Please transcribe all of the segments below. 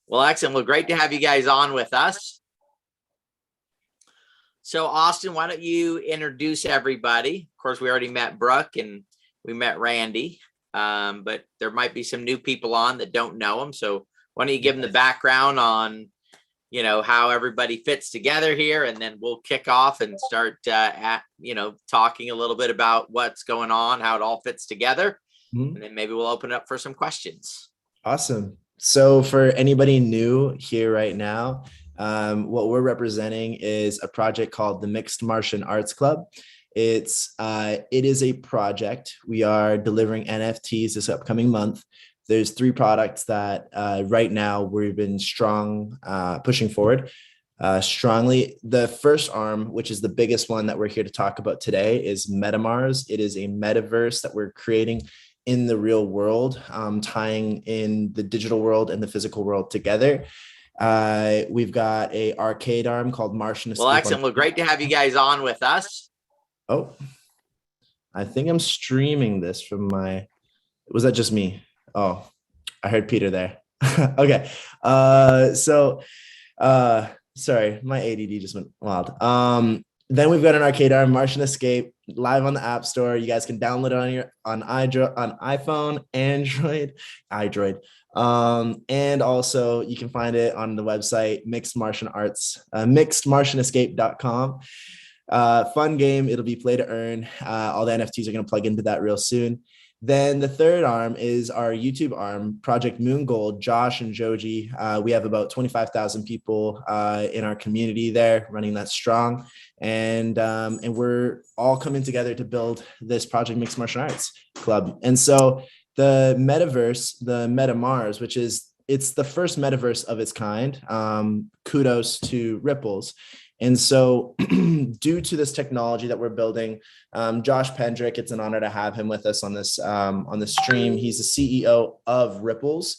Well, excellent. Well, great to have you guys on with us. So, Austin, why don't you introduce everybody? Of course, we already met Brooke and we met Randy, but there might be some new people on that don't know them. So, why don't you give them the background on, how everybody fits together here, and then we'll kick off and start, talking a little bit about what's going on, how it all fits together, and then maybe we'll open it up for some questions. Awesome. So for anybody new here right now, what we're representing is a project called the Mixed Martian Arts Club. It is a project. We are delivering NFTs this upcoming month. There's 3 products that right now we've been pushing forward strongly. The first arm, which is the biggest one that we're here to talk about today, is Metaverse. It is a metaverse that we're creating in the real world, tying in the digital world and the physical world together. We've got a arcade arm called Martian. Well, excellent. Well, great to have you guys on with us. Oh, I think I'm streaming this from was that just me? Oh, I heard Peter there. Okay. Sorry, my ADD just went wild. Then we've got an arcade arm, Martian Escape, live on the App Store. You guys can download it on iPhone, Android, and also you can find it on the website mixedmartianescape.com. Fun game. It'll be play to earn. All the NFTs are going to plug into that real soon. Then the third arm is our YouTube arm, Project Moon Gold, Josh and Joji. We have about 25,000 people in our community there running that strong. And we're all coming together to build this Project Mixed Martial Arts Club. And so the Metaverse, the MetaMars, it's the first Metaverse of its kind. Kudos to rypplzz. And so due to this technology that we're building, Josh Pendrick, it's an honor to have him with us on this stream. He's the CEO of rypplzz.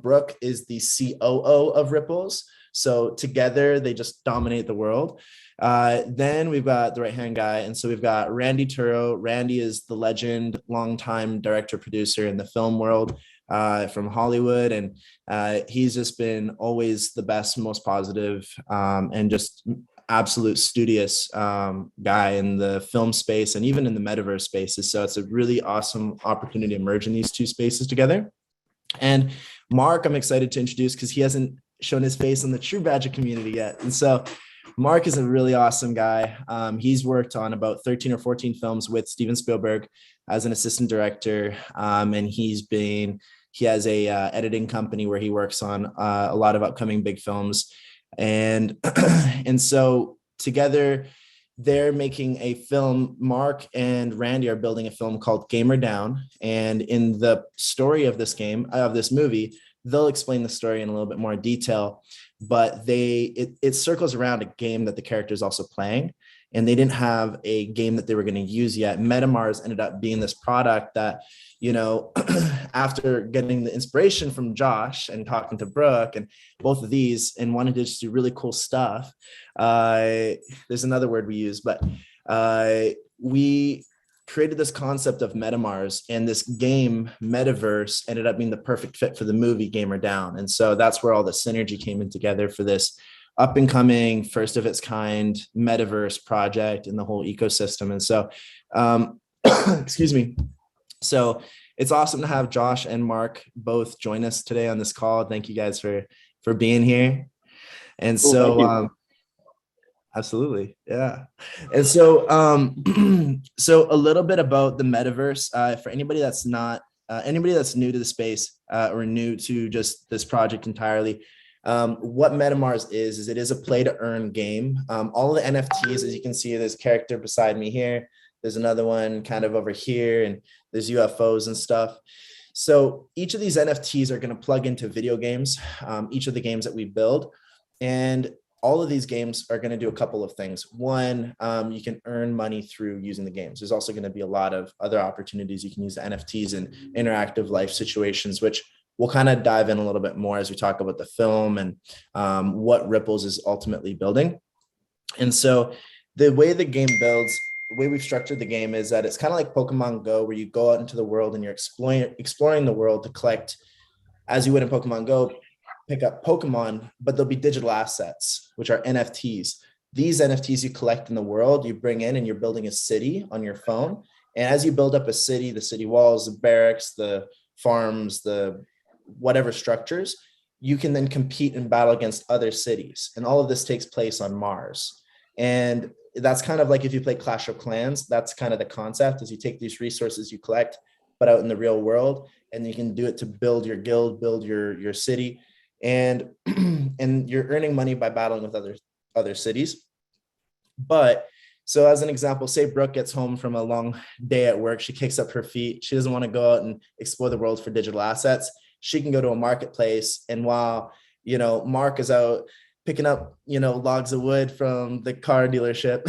Brooke is the COO of rypplzz. So together they just dominate the world. Then we've got the right-hand guy. And so we've got Randy Turrow. Randy is the legend, longtime director, producer in the film world. From Hollywood, and he's just been always the best, most positive, and just absolute studious guy in the film space and even in the metaverse spaces. So it's a really awesome opportunity to merge in these 2 spaces together. And Mark, I'm excited to introduce because he hasn't shown his face in the True Badger community yet. And so Mark is a really awesome guy. He's worked on about 13 or 14 films with Steven Spielberg as an assistant director, and he has a editing company where he works on a lot of upcoming big films. And so together they're making a film. Mark and Randy are building a film called Gamer Down. And in the story of this movie, they'll explain the story in a little bit more detail, but it circles around a game that the character is also playing. And they didn't have a game that they were going to use yet. MetaMars ended up being this product that, after getting the inspiration from Josh and talking to Brooke and both of these and wanting to just do really cool stuff. There's another word we use, but we created this concept of MetaMars, and this game Metaverse ended up being the perfect fit for the movie Gamer Down. And so that's where all the synergy came in together for this up and coming, first of its kind Metaverse project in the whole ecosystem. And so, excuse me. So it's awesome to have Josh and Mark both join us today on this call. Thank you guys for being here. And so, absolutely. Yeah. And so, so a little bit about the Metaverse, for anybody that's new to the space, or new to just this project entirely. What MetaMars is it is a play to earn game. All of the NFTs, as you can see, there's a character beside me here. There's another one kind of over here, and there's UFOs and stuff. So each of these NFTs are going to plug into video games, each of the games that we build. And all of these games are going to do a couple of things. One, you can earn money through using the games. There's also going to be a lot of other opportunities. You can use the NFTs in interactive life situations, which we'll kind of dive in a little bit more as we talk about the film and what rypplzz is ultimately building. And so the way the game builds, the way we've structured the game is that it's kind of like Pokemon Go, where you go out into the world and you're exploring the world to collect, as you would in Pokemon Go, pick up Pokemon, but they'll be digital assets, which are NFTs. These NFTs you collect in the world, you bring in and you're building a city on your phone. And as you build up a city, the city walls, the barracks, the farms, the whatever structures, you can then compete and battle against other cities. And all of this takes place on Mars. And that's kind of like if you play Clash of Clans, that's kind of the concept, is you take these resources you collect, but out in the real world, and you can do it to build your guild, build your city. And and you're earning money by battling with other cities. But so as an example, say Brooke gets home from a long day at work, she kicks up her feet, she doesn't want to go out and explore the world for digital assets. She can go to a marketplace, and while, you know, Mark is out picking up, you know, logs of wood from the car dealership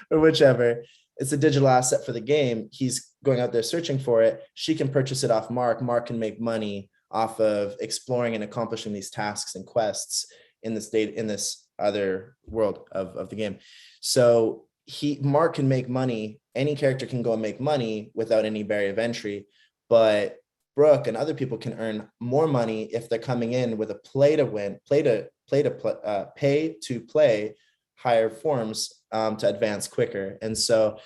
or whichever, it's a digital asset for the game. He's going out there searching for it. She can purchase it off Mark. Mark can make money off of exploring and accomplishing these tasks and quests in this other world of the game. So Mark can make money. Any character can go and make money without any barrier of entry, but Brooke and other people can earn more money if they're coming in with a pay to play higher forms to advance quicker. And so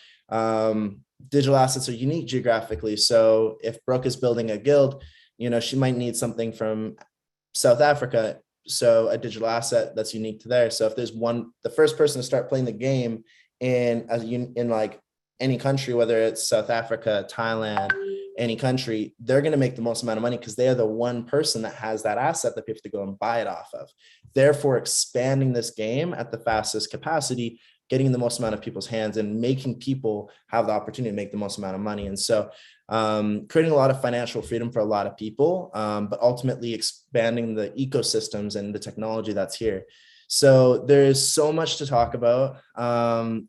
digital assets are unique geographically. So if Brooke is building a guild, you know, she might need something from South Africa, so a digital asset that's unique to there. So if there's the first person to start playing the game in like any country, whether it's South Africa, Thailand, any country, they're going to make the most amount of money because they are the one person that has that asset that people have to go and buy it off of. Therefore, expanding this game at the fastest capacity, getting the most amount of people's hands and making people have the opportunity to make the most amount of money. And so creating a lot of financial freedom for a lot of people, but ultimately expanding the ecosystems and the technology that's here. So there's so much to talk about. But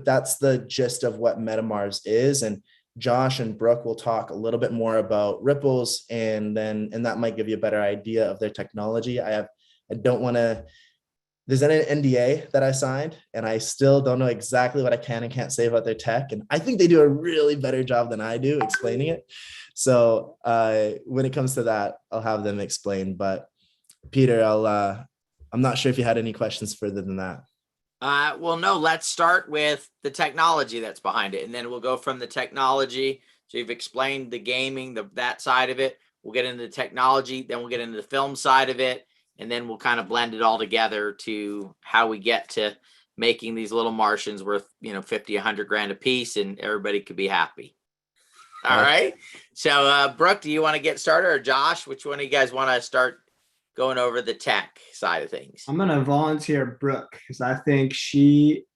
that's the gist of what MetaMars is. And Josh and Brooke will talk a little bit more about rypplzz, and that might give you a better idea of their technology. There's an NDA that I signed, and I still don't know exactly what I can and can't say about their tech. And I think they do a really better job than I do explaining it. So when it comes to that, I'll have them explain. But Peter, I'm not sure if you had any questions further than that. Well, no, let's start with the technology that's behind it, and then we'll go from the technology. So you've explained the gaming, that side of it. We'll get into the technology, then we'll get into the film side of it, and then we'll kind of blend it all together to how we get to making these little Martians worth, 50, 100 grand a piece, and everybody could be happy. All right. So, Brooke, do you want to get started, or Josh? Which one of you guys want to start going over the tech side of things? I'm gonna volunteer Brooke because I think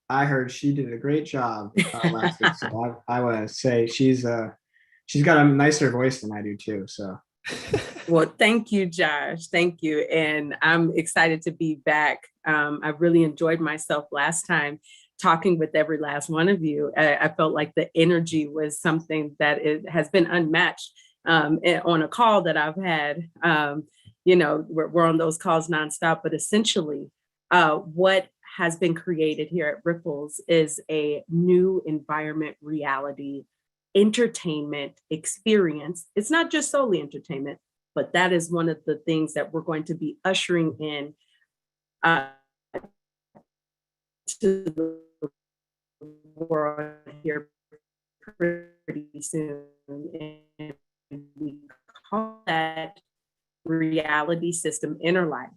I heard she did a great job last week. So I want to say she's got a nicer voice than I do too. So. Well, thank you, Josh. Thank you. And I'm excited to be back. I really enjoyed myself last time talking with every last one of you. I felt like the energy was something that has been unmatched on a call that I've had. We're on those calls nonstop, but essentially what has been created here at rypplzz is a new environment reality entertainment experience. It's not just solely entertainment, but that is one of the things that we're going to be ushering in to the world here pretty soon. And we call that reality system inner life.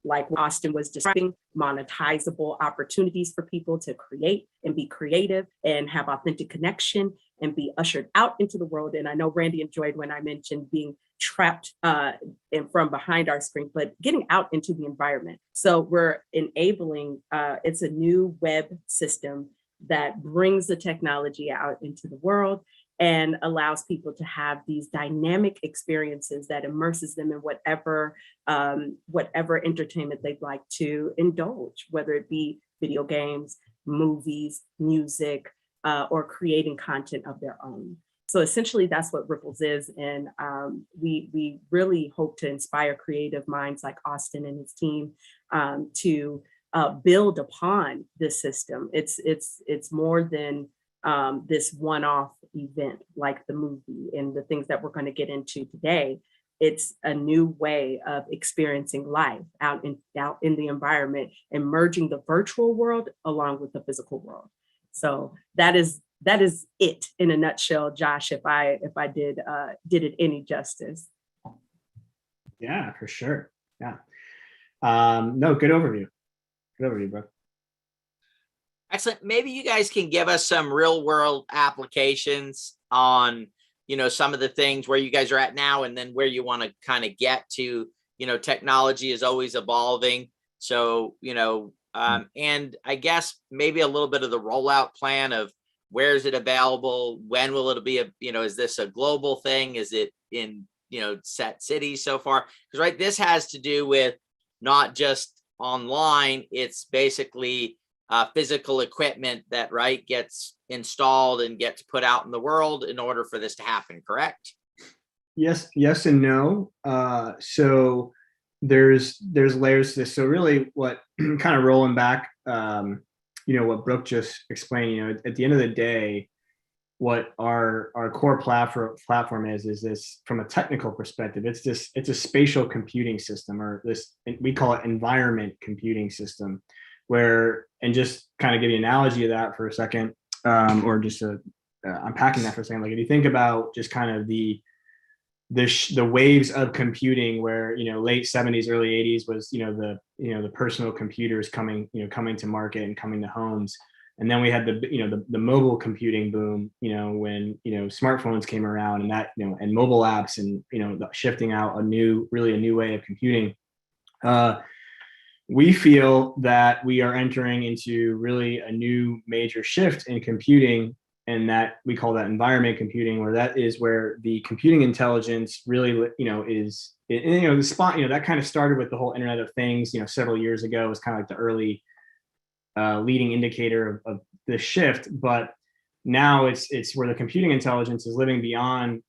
Like Austin was describing, monetizable opportunities for people to create and be creative and have authentic connection and be ushered out into the world. And I know Randy enjoyed when I mentioned being trapped and from behind our screen, but getting out into the environment. So we're enabling, it's a new web system that brings the technology out into the world and allows people to have these dynamic experiences that immerses them in whatever entertainment they'd like to indulge, whether it be video games, movies, music, or creating content of their own. So essentially that's what rypplzz is. And we really hope to inspire creative minds like Austin and his team to build upon this system. It's more than this one-off event like the movie and the things that we're going to get into today. it's a new way of experiencing life out in the environment and merging the virtual world along with the physical world. So that is it in a nutshell, Josh, if I did it any justice. Yeah, for sure. Yeah. No, good overview. Good overview, bro. Excellent. Maybe you guys can give us some real world applications on, some of the things where you guys are at now and then where you want to kind of get to. Technology is always evolving. So, and I guess maybe a little bit of the rollout plan of where is it available? When will it be is this a global thing? Is it in, set cities so far? Because, right, this has to do with not just online, it's basically physical equipment that, right, gets installed and gets put out in the world in order for this to happen, correct? Yes and no. So there's layers to this. So really what kind of rolling back, what Brooke just explained, at the end of the day, what our core platform is this from a technical perspective, it's a spatial computing system, or this, we call it environment computing system, where, and just kind of give you an analogy of that for a second, or just unpacking that for a second. Like if you think about just kind of the waves of computing, where late 70s, early 80s was the personal computers coming to market and coming to homes. And then we had the mobile computing boom, when smartphones came around, and that and mobile apps, and shifting out a new way of computing. We feel that we are entering into really a new major shift in computing, and that we call that environment computing, where that is where the computing intelligence really is the spot that kind of started with the whole Internet of Things several years ago. It was kind of like the early leading indicator of the shift, but now it's where the computing intelligence is living beyond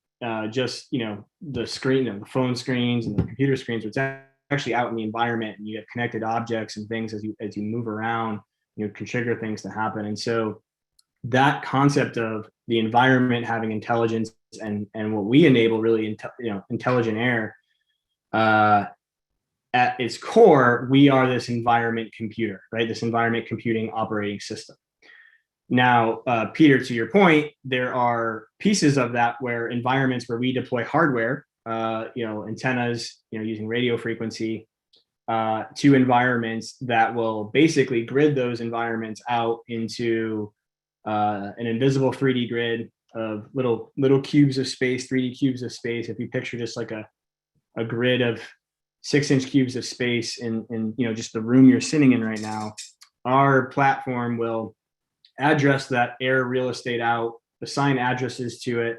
just the screen, the phone screens and the computer screens. It's actually out in the environment, and you have connected objects and things as you move around, can trigger things to happen. And so that concept of the environment having intelligence, and what we enable really intelligent air, at its core, we are this environment computer, right? This environment computing operating system. Now, Peter, to your point, there are pieces of that where environments where we deploy hardware, antennas, using radio frequency, to environments that will basically grid those environments out into an invisible 3D grid of little cubes of space, 3D cubes of space. If you picture just like a grid of 6-inch cubes of space in just the room you're sitting in right now, our platform will address that air real estate out, assign addresses to it,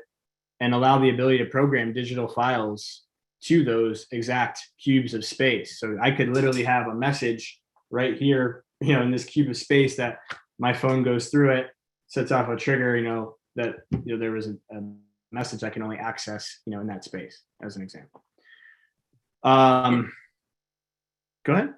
and allow the ability to program digital files to those exact cubes of space. So I could literally have a message right here, in this cube of space, that my phone goes through it, sets off a trigger, that there was a message I can only access, in that space, as an example. Go ahead.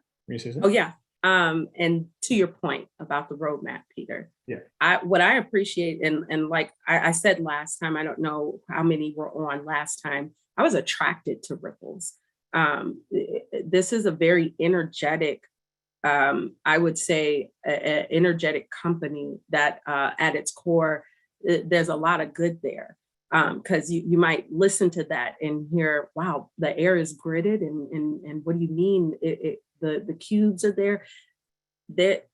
Oh yeah. And to your point about the roadmap, Peter. Yeah. What I appreciate, and like I said last time, I don't know how many were on last time, I was attracted to rypplzz. This is a very energetic, I would say, energetic company that at its core, there's a lot of good there. Because you might listen to that and hear, wow, the air is gridded, and what do you mean the cubes are there? That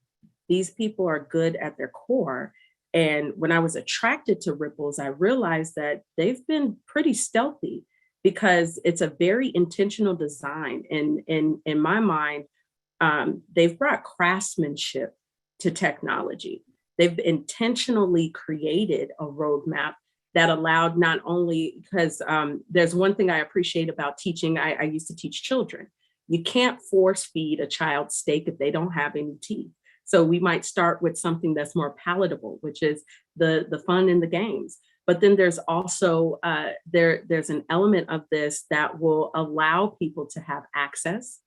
these people are good at their core. And when I was attracted to rypplzz, I realized that they've been pretty stealthy, because it's a very intentional design. And in my mind, they've brought craftsmanship to technology. They've intentionally created a roadmap that allowed not only, because there's one thing I appreciate about teaching. I used to teach children. You can't force feed a child steak if they don't have any teeth. So we might start with something that's more palatable, which is the fun in the games. But then there's also, there's an element of this that will allow people to have access,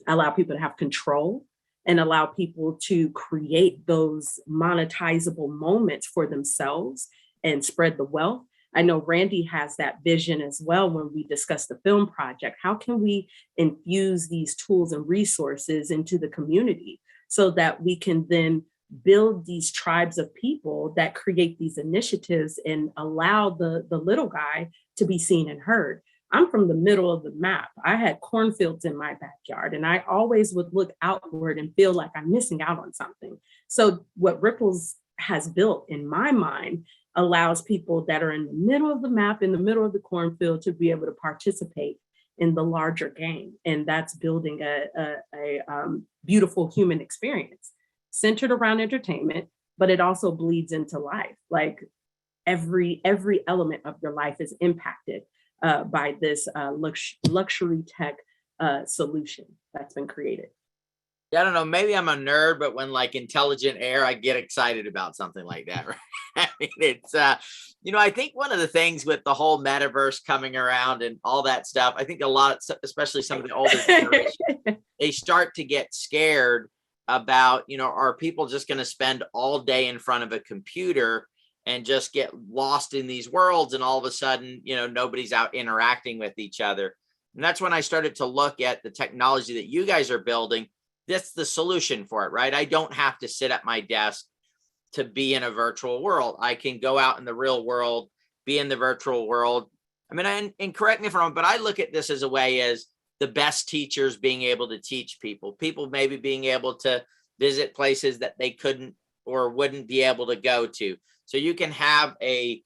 allow people to have control, and allow people to create those monetizable moments for themselves and spread the wealth. I know Randy has that vision as well when we discuss the film project. How can we infuse these tools and resources into the community so that we can then build these tribes of people that create these initiatives and allow the little guy to be seen and heard? I'm from the middle of the map. I had cornfields in my backyard, and I always would look outward and feel like I'm missing out on something. So what rypplzz has built in my mind allows people that are in the middle of the map, in the middle of the cornfield, to be able to participate in the larger game. And that's building a beautiful human experience centered around entertainment, but it also bleeds into life. Like every element of your life is impacted by this luxury tech solution that's been created. Yeah, I don't know, maybe I'm a nerd, but when like intelligent air, I get excited about something like that. Right? I mean, it's, I think one of the things with the whole metaverse coming around and all that stuff, I think a lot, especially some of the older generation, they start to get scared about, are people just going to spend all day in front of a computer and just get lost in these worlds, and all of a sudden, nobody's out interacting with each other. And that's when I started to look at the technology that you guys are building. That's the solution for it, right? I don't have to sit at my desk to be in a virtual world. I can go out in the real world, be in the virtual world. I mean, and correct me if I'm wrong, but I look at this as a way as the best teachers being able to teach people maybe being able to visit places that they couldn't or wouldn't be able to go to. So you can have a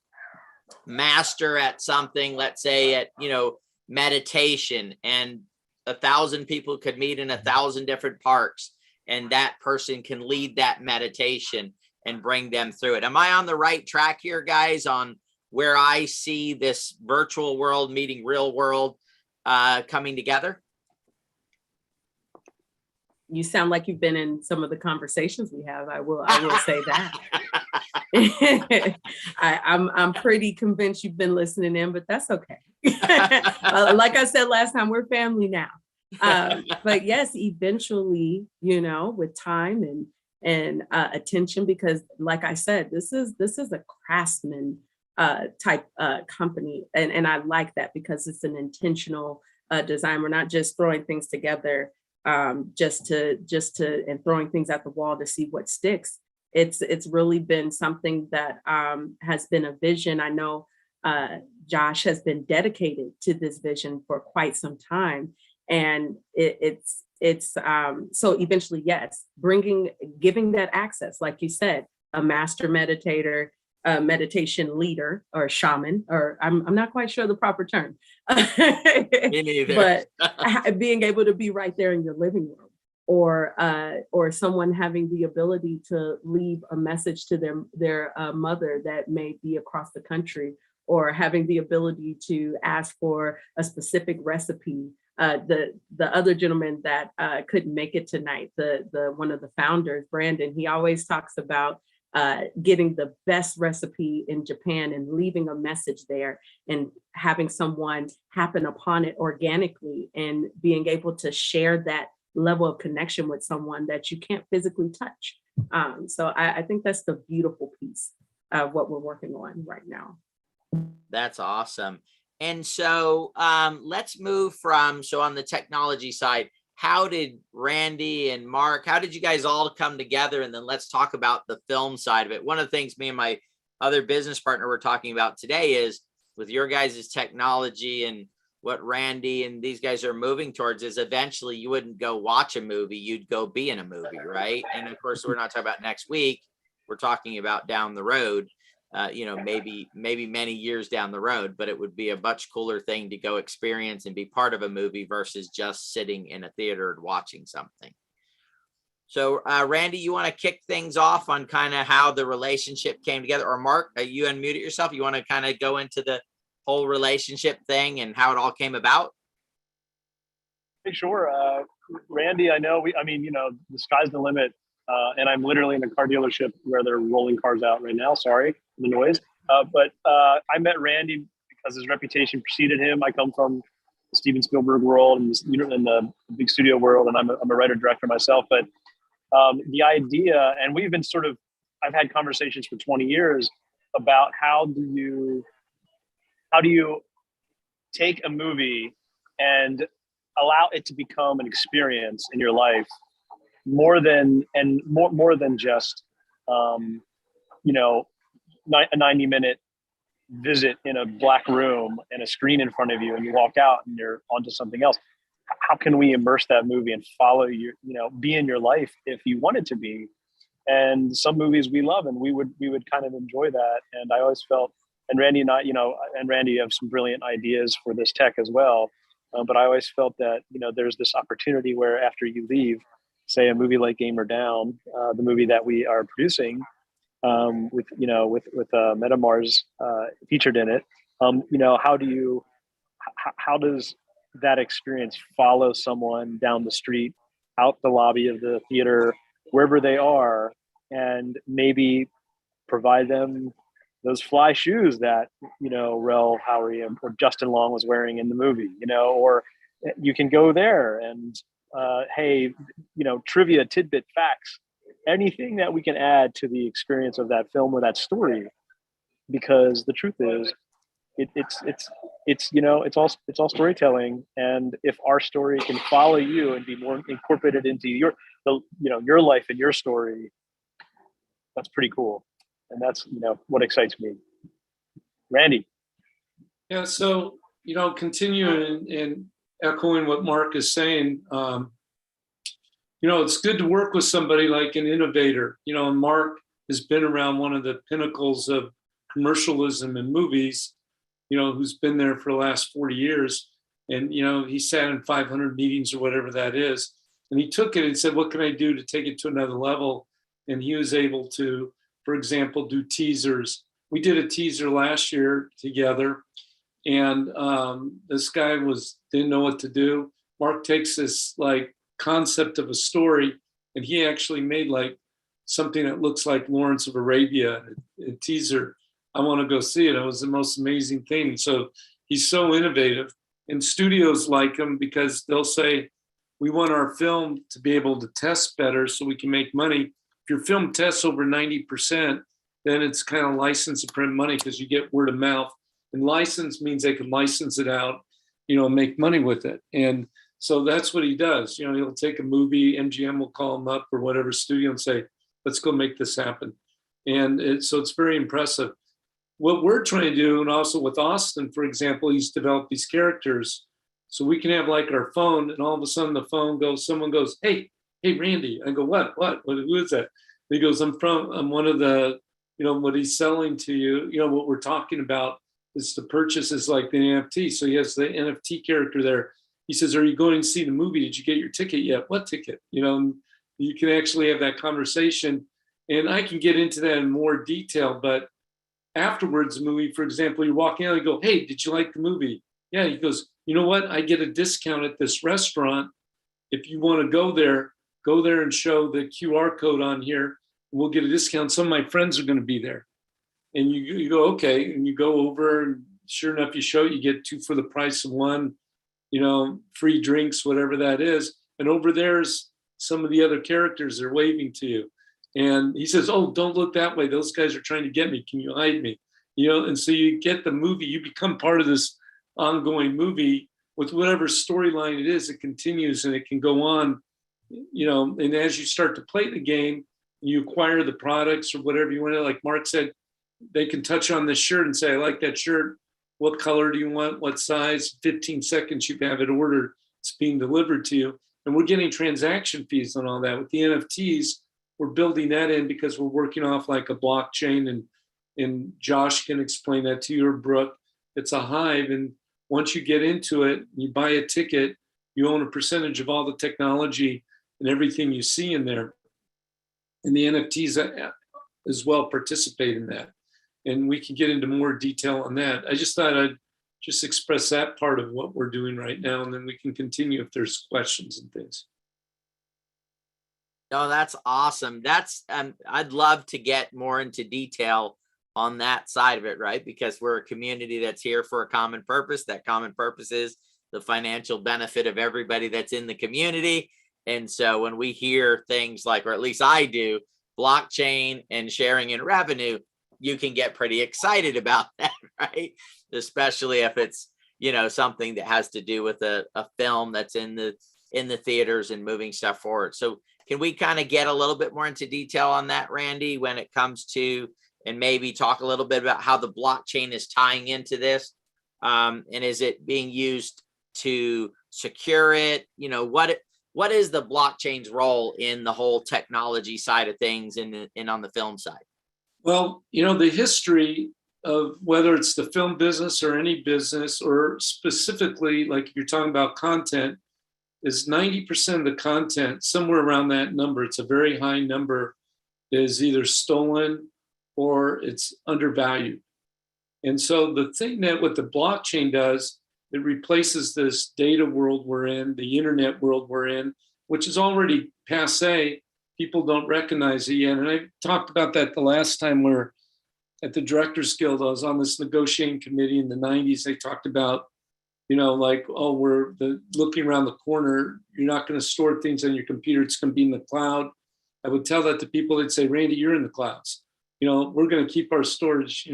master at something, let's say at, meditation, and 1,000 people could meet in 1,000 different parks, and that person can lead that meditation and bring them through it. Am I on the right track here, guys, on where I see this virtual world meeting real world coming together? You sound like you've been in some of the conversations we have. I will say that. I'm pretty convinced you've been listening in, but that's okay. Like I said last time, we're family now. But yes, eventually, with time and attention, because like I said, this is a craftsman type company, and I like that because it's an intentional design. We're not just throwing things together just to and throwing things at the wall to see what sticks. It's really been something that has been a vision. I know Josh has been dedicated to this vision for quite some time, and it's so eventually, yes, giving that access, like you said, a master meditator, a meditation leader, or shaman, or I'm not quite sure the proper term, Me neither. But being able to be right there in your living room, or someone having the ability to leave a message to their mother that may be across the country, or having the ability to ask for a specific recipe. The other gentleman that couldn't make it tonight, the one of the founders, Brandon, he always talks about getting the best recipe in Japan and leaving a message there, and having someone happen upon it organically, and being able to share that level of connection with someone that you can't physically touch. So I think that's the beautiful piece of what we're working on right now. That's awesome. And so let's move from, so on the technology side, how did Randy and Mark, how did you guys all come together? And then let's talk about the film side of it. One of the things me and my other business partner were talking about today is, with your guys' technology and what Randy and these guys are moving towards, is eventually you wouldn't go watch a movie, you'd go be in a movie, right? And of course, we're not talking about next week, we're talking about down the road. Maybe many years down the road, but it would be a much cooler thing to go experience and be part of a movie versus just sitting in a theater and watching something. So Randy, you want to kick things off on kind of how the relationship came together, or Mark, you unmuted yourself. You want to kind of go into the whole relationship thing and how it all came about? Hey, sure. Randy, I know the sky's the limit. And I'm literally in a car dealership where they're rolling cars out right now. Sorry for the noise. But I met Randy because his reputation preceded him. I come from the Steven Spielberg world and the big studio world, and I'm a writer-director myself. But the idea, and we've been I've had conversations for 20 years about how do you how do you take a movie and allow it to become an experience in your life more than just a 90-minute visit in a black room and a screen in front of you, and you walk out and you're onto something else. How can we immerse that movie and follow you, be in your life if you wanted to be? And some movies we love, and we would kind of enjoy that. And I always felt, and Randy and I, and Randy have some brilliant ideas for this tech as well. But I always felt that, there's this opportunity where after you leave, say a movie like Gamer Down, the movie that we are producing, with Metaverse featured in it, how does that experience follow someone down the street, out the lobby of the theater, wherever they are, and maybe provide them those fly shoes that Rel Howery or Justin Long was wearing in the movie, or you can go there and hey, trivia, tidbit, facts, anything that we can add to the experience of that film or that story, because the truth is, it's all storytelling, and if our story can follow you and be more incorporated into your life and your story, that's pretty cool, and that's what excites me. Randy. Yeah, so continuing and echoing what Mark is saying, it's good to work with somebody like an innovator. Mark has been around one of the pinnacles of commercialism in movies, who's been there for the last 40 years. And, he sat in 500 meetings or whatever that is. And he took it and said, what can I do to take it to another level? And he was able to, for example, do teasers. We did a teaser last year together. And this guy didn't know what to do. Mark takes this concept of a story, and he actually made something that looks like Lawrence of Arabia, a teaser. I want to go see it. It was the most amazing thing. So he's so innovative, and studios like him because they'll say, we want our film to be able to test better so we can make money. If your film tests over 90%, then it's kind of license to print money because you get word of mouth. And license means they can license it out, make money with it. And so that's what he does. He'll take a movie, MGM will call him up or whatever studio and say, let's go make this happen. And so it's very impressive. What we're trying to do, and also with Austin, for example, he's developed these characters. So we can have our phone, and all of a sudden the phone goes, someone goes, hey, Randy. I go, what, who is that? He goes, I'm one of the, what he's selling to you, what we're talking about is the purchase is like the NFT. So he has the NFT character there. He says, are you going to see the movie? Did you get your ticket yet? What ticket? You can actually have that conversation, and I can get into that in more detail, but afterwards the movie, for example, you're walking out and you go, hey, did you like the movie? Yeah. He goes, you know what? I get a discount at this restaurant. If you want to go there and show the QR code on here. We'll get a discount. Some of my friends are going to be there. And you go, okay. And you go over, and sure enough, you show it, you get 2 for the price of 1, free drinks, whatever that is. And over there's some of the other characters are waving to you. And he says, oh, don't look that way. Those guys are trying to get me. Can you hide me? And so you get the movie, you become part of this ongoing movie with whatever storyline it is. It continues and it can go on, and as you start to play the game, you acquire the products or whatever you want to, like Mark said, they can touch on this shirt and say, I like that shirt. What color do you want? What size? 15 seconds, you have it ordered. It's being delivered to you. And we're getting transaction fees on all that. With the NFTs, we're building that in because we're working off a blockchain, and Josh can explain that to you, or Brooke. It's a hive. And once you get into it, you buy a ticket, you own a percentage of all the technology and everything you see in there. And the NFTs as well participate in that. And we can get into more detail on that. I just thought I'd just express that part of what we're doing right now, and then we can continue if there's questions and things. No, that's awesome. That's I'd love to get more into detail on that side of it, right? Because we're a community that's here for a common purpose. That common purpose is the financial benefit of everybody that's in the community. And so when we hear things like, or at least I do, blockchain and sharing in revenue, you can get pretty excited about that, right? Especially if it's, something that has to do with a film that's in the theaters and moving stuff forward. So can we kind of get a little bit more into detail on that, Randy, when it comes to, and maybe talk a little bit about how the blockchain is tying into this? And is it being used to secure it? What is the blockchain's role in the whole technology side of things and on the film side? Well, the history of whether it's the film business or any business, or specifically, like if you're talking about content, is 90% of the content, somewhere around that number, it's a very high number, is either stolen or it's undervalued. And so the thing that what the blockchain does, it replaces this data world we're in, the internet world we're in, which is already passe. People don't recognize it yet. And I talked about that the last time we're at the Directors Guild. I was on this negotiating committee in the 90s. They talked about, like, oh, we're looking around the corner. You're not going to store things on your computer. It's going to be in the cloud. I would tell that to people. They'd say, Randy, you're in the clouds. We're going to keep our storage,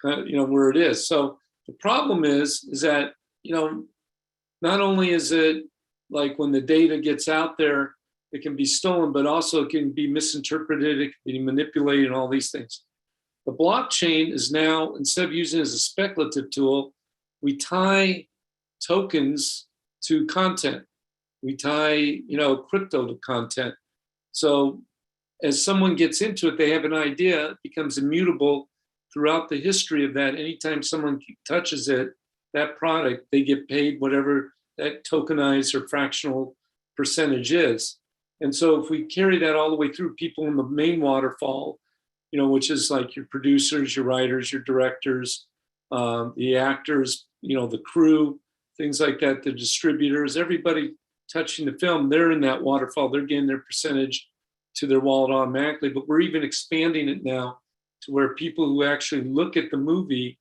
where it is. So the problem is that, not only is it like when the data gets out there, it can be stolen, but also it can be misinterpreted, it can be manipulated, and all these things. The blockchain is now, instead of using it as a speculative tool, we tie tokens to content. We tie, crypto to content. So as someone gets into it, they have an idea, it becomes immutable throughout the history of that. Anytime someone touches it, that product, they get paid whatever that tokenized or fractional percentage is. And so if we carry that all the way through, people in the main waterfall, which is like your producers, your writers, your directors, the actors, the crew, things like that, the distributors, everybody touching the film, they're in that waterfall. They're getting their percentage to their wallet automatically. But we're even expanding it now to where people who actually look at the movie,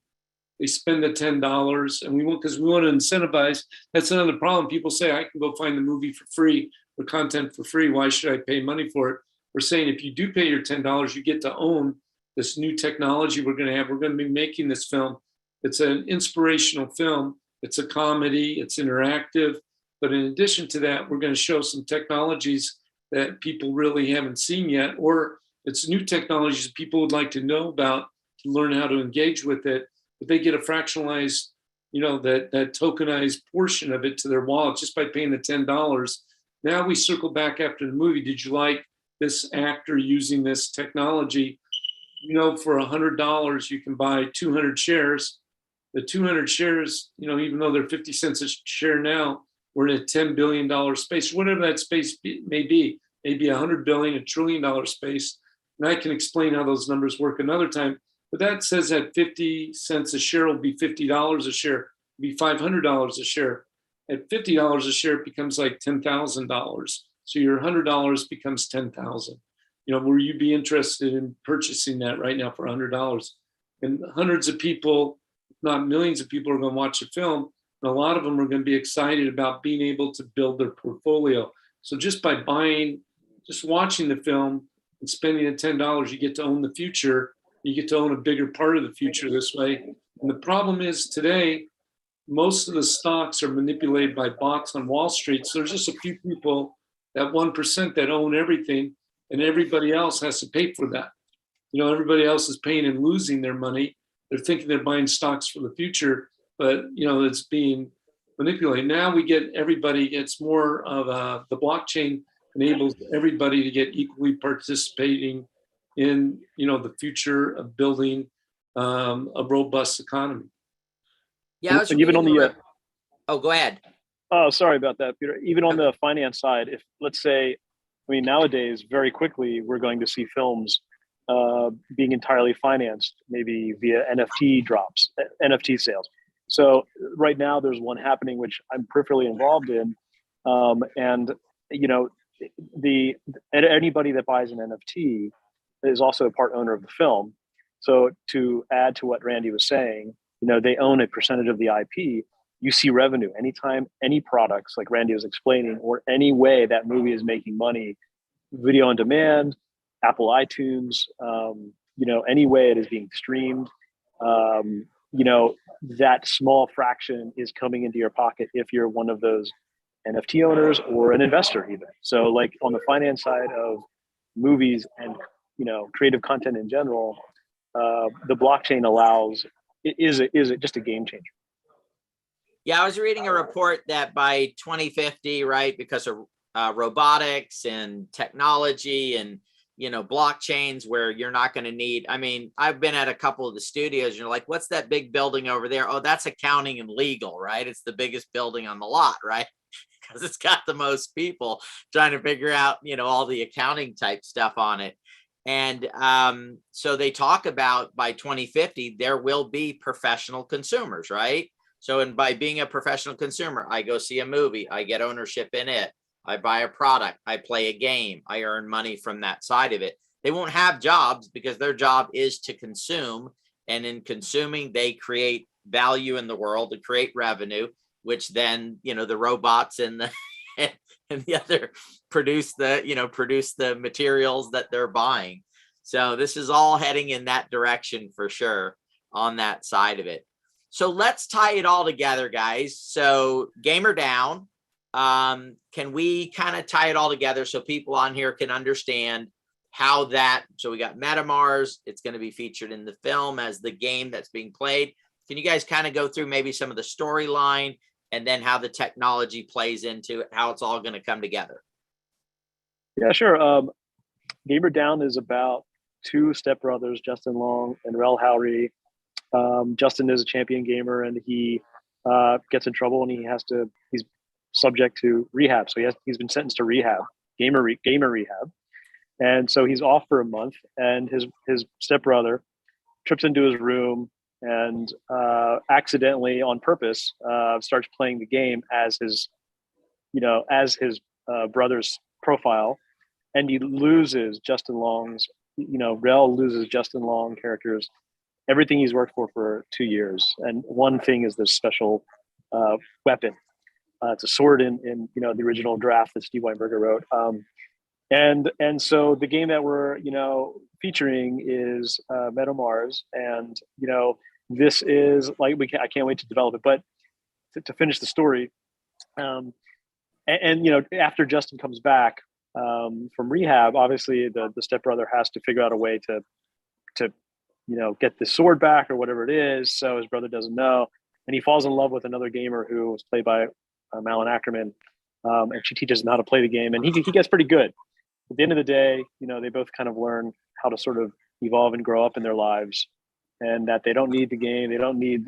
they spend the $10, and we want to incentivize. That's another problem. People say, I can go find the movie for free or content for free. Why should I pay money for it? We're saying if you do pay your $10, you get to own this new technology we're going to have. We're going to be making this film. It's an inspirational film. It's a comedy. It's interactive. But in addition to that, we're going to show some technologies that people really haven't seen yet, or it's new technologies people would like to know about to learn how to engage with it. But they get a fractionalized, that tokenized portion of it to their wallet just by paying the $10. Now we circle back after the movie. Did you like this actor using this technology? For $100, you can buy 200 shares. The 200 shares, even though they're 50 cents a share now, we're in a $10 billion space, whatever that space may be, maybe $100 billion, $1 trillion space. And I can explain how those numbers work another time. But that says that 50 cents a share will be $50 a share, be $500 a share. At $50 a share, it becomes like $10,000. So your $100 becomes $10,000. Will you be interested in purchasing that right now for $100? And hundreds of people, if not millions of people, are going to watch the film. And a lot of them are going to be excited about being able to build their portfolio. So just by just watching the film and spending the $10, you get to own the future. You get to own a bigger part of the future this way. And the problem is today, most of the stocks are manipulated by bots on Wall Street. So there's just a few people, that 1% that own everything, and everybody else has to pay for that. Everybody else is paying and losing their money. They're thinking they're buying stocks for the future, but it's being manipulated. Now everybody gets more of the blockchain enables everybody to get equally participating in the future of building a robust economy. Yeah, and even on the oh, go ahead. Oh, sorry about that, Peter. Even on the finance side, if let's say, nowadays, very quickly, we're going to see films being entirely financed, maybe via NFT drops, NFT sales. So right now, there's one happening which I'm peripherally involved in, and anybody that buys an NFT is also a part owner of the film. So to add to what Randy was saying, they own a percentage of the IP. You see revenue anytime any products, like Randy was explaining, or any way that movie is making money, video on demand, Apple iTunes, any way it is being streamed, that small fraction is coming into your pocket if you're one of those NFT owners or an investor even. So like on the finance side of movies and, creative content in general, the blockchain allows, is it just a game changer. Yeah, I was reading a report that by 2050, right, because of robotics and technology and, blockchains, where you're not going to need, I mean, I've been at a couple of the studios, you're like, what's that big building over there? Oh, that's accounting and legal, right? It's the biggest building on the lot, right? Because it's got the most people trying to figure out, all the accounting type stuff on it. And so they talk about by 2050, there will be professional consumers, right? So, and by being a professional consumer, I go see a movie, I get ownership in it, I buy a product, I play a game, I earn money from that side of it. They won't have jobs because their job is to consume. And in consuming, they create value in the world to create revenue, which then, the robots and the and the other produce the materials that they're buying. So this is all heading in that direction for sure on that side of it. So let's tie it all together, guys. So Gamer Down, can we kind of tie it all together so people on here can understand how that, so we got Metamars, it's going to be featured in the film as the game that's being played. Can you guys kind of go through maybe some of the storyline and then how the technology plays into it, how it's all going to come together? Yeah, sure. Gamer Down is about two stepbrothers, Justin Long and Rel Howery. Justin is a champion gamer, and he gets in trouble, and he's subject to rehab. So he's been sentenced to rehab, gamer rehab, and so he's off for a month. And his stepbrother trips into his room and accidentally, on purpose, starts playing the game as his brother's profile, and he loses Justin Long's. Rel loses Justin Long character's everything he's worked for 2 years, and one thing is this special weapon. It's a sword in the original draft that Steve Weinberger wrote. And so the game that we're featuring is Metamars, and this is like I can't wait to develop it. But to finish the story, and after Justin comes back from rehab, obviously the stepbrother has to figure out a way to get the sword back or whatever it is. So his brother doesn't know, and he falls in love with another gamer who was played by Malin Ackerman, and she teaches him how to play the game, and he gets pretty good. At the end of the day, they both kind of learn how to sort of evolve and grow up in their lives, and that they don't need the game, they don't need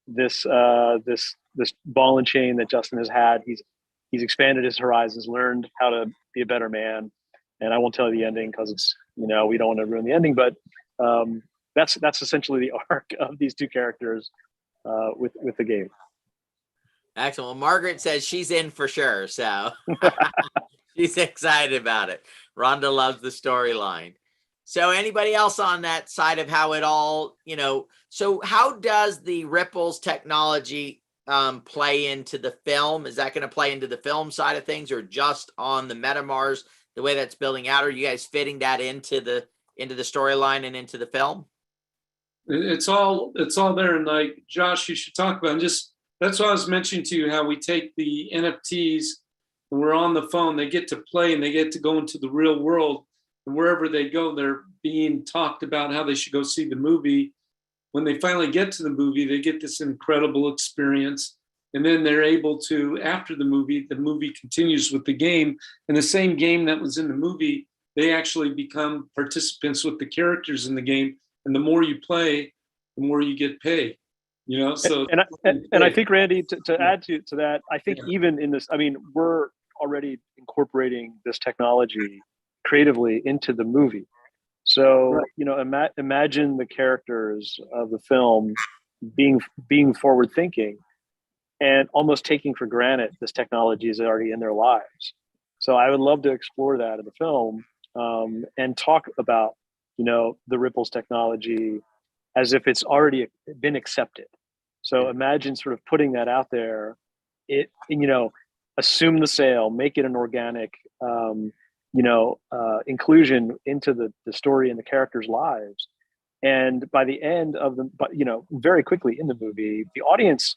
this ball and chain that Justin has had. He's expanded his horizons, learned how to be a better man, and I won't tell you the ending because it's we don't want to ruin the ending, but that's essentially the arc of these two characters with the game. Excellent. Well, Margaret says she's in for sure, so she's excited about it. Rhonda loves the storyline. So anybody else on that side of how it all, so how does the rypplzz technology play into the film? Is that going to play into the film side of things, or just on the Metamars, the way that's building out? Are you guys fitting that into the storyline and into the film? It's all there. And like Josh, you should talk about, and just that's why I was mentioning to you how we take the NFTs and we're on the phone, they get to play and they get to go into the real world, and wherever they go, they're being talked about how they should go see the movie. When they finally get to the movie, they get this incredible experience. And then they're able to, after the movie continues with the game, and the same game that was in the movie, they actually become participants with the characters in the game. And the more you play, the more you get paid, so. And I think, Randy, to add to that, I think even in this, I mean, we're already incorporating this technology creatively into the movie. So, imagine the characters of the film being forward thinking and almost taking for granted this technology is already in their lives. So I would love to explore that in the film, and talk about, the rypplzz technology as if it's already been accepted. So imagine sort of putting that out there, assume the sale, make it an organic, inclusion into the story and the characters' lives. And by the end of very quickly in the movie, the audience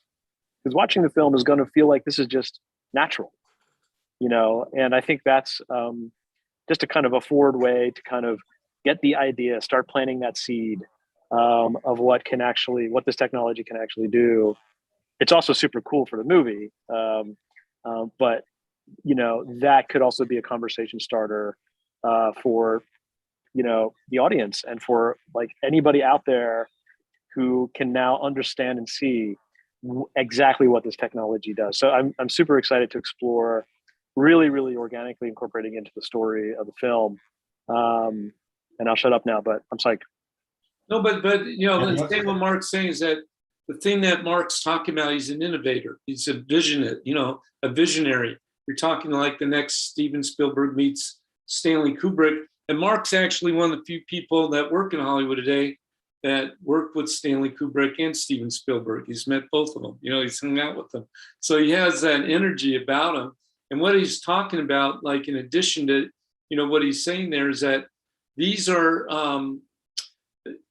who's watching the film is going to feel like this is just natural, and I think that's just a kind of a forward way to kind of get the idea, start planting that seed of what this technology can actually do. It's also super cool for the movie, but that could also be a conversation starter for the audience and for like anybody out there who can now understand and see exactly what this technology does. So I'm super excited to explore, really, really organically incorporating into the story of the film. And I'll shut up now, but I'm psyched. No, but the thing what Mark's saying is that the thing that Mark's talking about, he's an innovator. He's a visionary. You're talking like the next Steven Spielberg meets Stanley Kubrick. And Mark's actually one of the few people that work in Hollywood today that worked with Stanley Kubrick and Steven Spielberg. He's met both of them. He's hung out with them. So he has that energy about him. And what he's talking about, like in addition to, what he's saying there is that these are,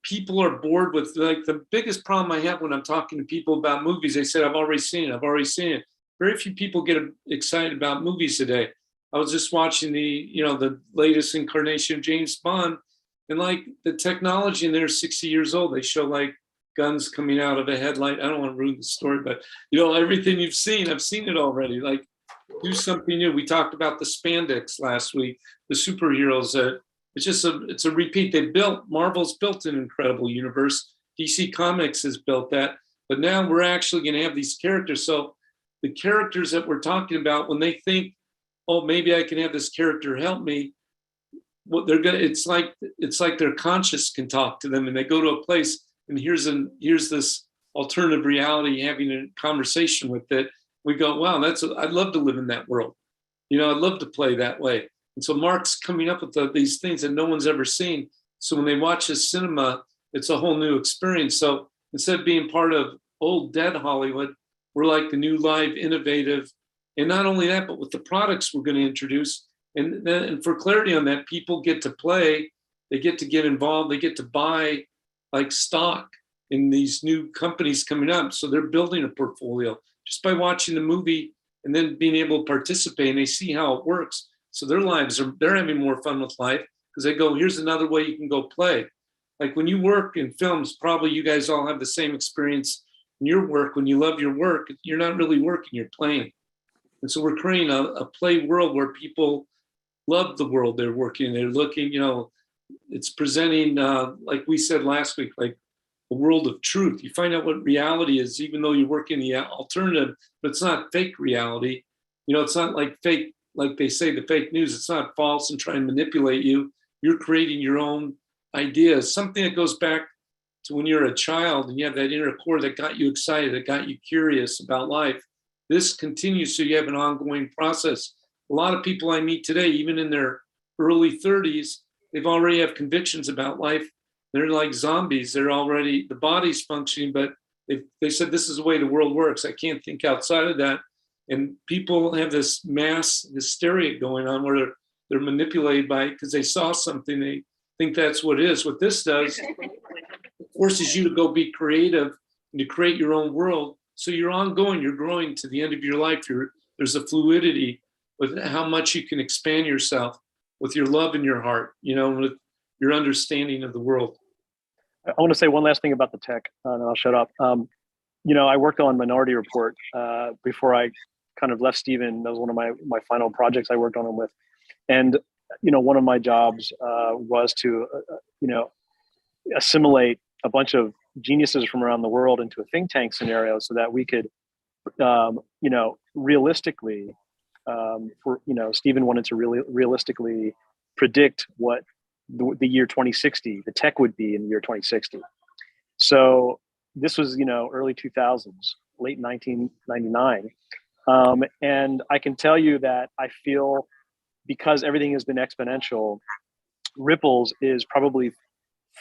people are bored with, like the biggest problem I have when I'm talking to people about movies, they said, I've already seen it. Very few people get excited about movies today. I was just watching the latest incarnation of James Bond, and like the technology in there is 60 years old. They show like guns coming out of a headlight. I don't want to ruin the story, but everything you've seen, I've seen it already. Like, do something new. We talked about the spandex last week, the superheroes. It's a repeat. Marvel's built an incredible universe. DC Comics has built that, but now we're actually going to have these characters. So the characters that we're talking about, when they think, oh, maybe I can have this character help me, it's like their conscious can talk to them, and they go to a place, and here's this alternative reality, having a conversation with it. We go, wow, I'd love to live in that world. I'd love to play that way. And so Mark's coming up with these things that no one's ever seen. So when they watch his cinema, it's a whole new experience. So instead of being part of old dead Hollywood, we're like the new live, innovative. And not only that, but with the products we're going to introduce. And for clarity on that, people get to play, they get to get involved, they get to buy like stock in these new companies coming up. So they're building a portfolio just by watching the movie and then being able to participate, and they see how it works. So they're having more fun with life because they go, here's another way you can go play. Like when you work in films, probably you guys all have the same experience in your work. When you love your work, you're not really working, you're playing. And so we're creating a play world where people love the world they're working. They're looking, it's presenting, like we said last week, like a world of truth. You find out what reality is, even though you're working the alternative, but it's not fake reality. It's not like fake, like they say, the fake news. It's not false and trying to manipulate you. You're creating your own ideas, something that goes back to when you're a child and you have that inner core that got you excited, that got you curious about life. This continues, so you have an ongoing process. A lot of people I meet today, even in their early 30s, they've already have convictions about life. They're like zombies. They're already, the body's functioning, but they said, this is the way the world works. I can't think outside of that. And people have this mass hysteria going on where they're manipulated by it because they saw something. They think that's what it is. What this does, it forces you to go be creative and to create your own world. So you're ongoing, you're growing to the end of your life. There's a fluidity with how much you can expand yourself with your love in your heart, with your understanding of the world. I want to say one last thing about the tech, and I'll shut up. I worked on Minority Report before I kind of left Steven. That was one of my final projects I worked on him with. And, one of my jobs was to, assimilate a bunch of geniuses from around the world into a think tank scenario so that we could, realistically, Steven wanted to really realistically predict what the year 2060, the tech would be in the year 2060. So this was, early 2000s, late 1999. And I can tell you that I feel, because everything has been exponential, Rypplzz is probably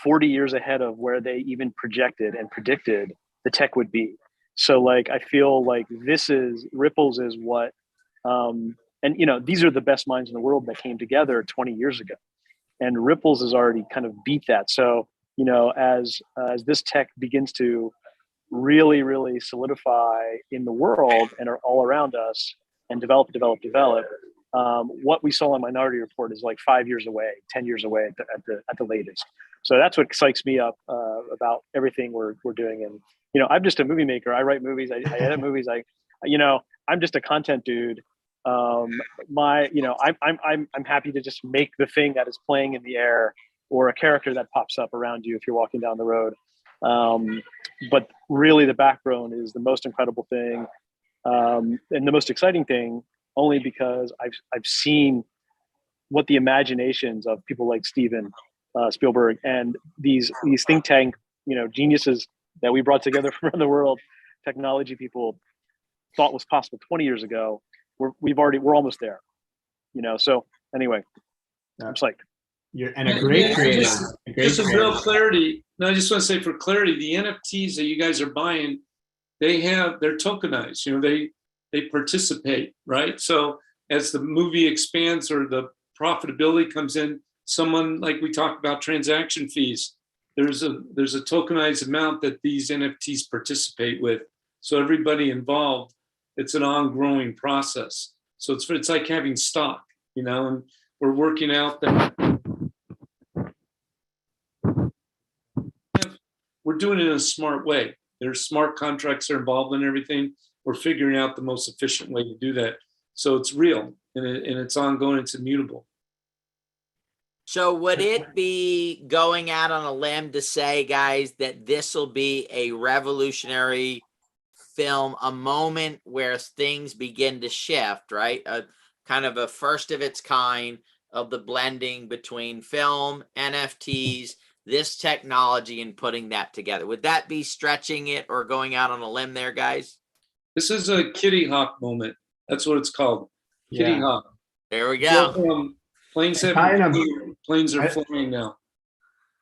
40 years ahead of where they even projected and predicted the tech would be. So like, I feel like Rypplzz is what And, these are the best minds in the world that came together 20 years ago. And Ripples has already kind of beat that. So, as this tech begins to really, really solidify in the world and are all around us and develop, what we saw on Minority Report is like 5 years away, 10 years away at the latest. So that's what excites me up about everything we're doing. And, I'm just a movie maker. I write movies. I edit movies. I'm just a content dude. I'm happy to just make the thing that is playing in the air or a character that pops up around you if you're walking down the road. But really the backbone is the most incredible thing. And the most exciting thing, only because I've seen what the imaginations of people like Steven Spielberg and these think tank, geniuses that we brought together from around the world, technology people thought was possible 20 years ago. We're almost there, so anyway, I'm psyched. And a great creative. Just a real clarity. No, I just want to say for clarity, the NFTs that you guys are buying, they're tokenized, they participate, right? So as the movie expands or the profitability comes in, someone, like we talked about transaction fees, there's a tokenized amount that these NFTs participate with. So everybody involved, it's an ongoing process. So it's like having stock, and we're working out that we're doing it in a smart way. There's smart contracts are involved in everything. We're figuring out the most efficient way to do that. So it's real and it's ongoing, it's immutable. So would it be going out on a limb to say, guys, that this will be a revolutionary film, a moment where things begin to shift, right? A kind of a first of its kind of the blending between film, NFTs, this technology, and putting that together. Would that be stretching it or going out on a limb there, guys? This is a Kitty Hawk moment. That's what it's called. Kitty Hawk. There we go. Planes are flying now.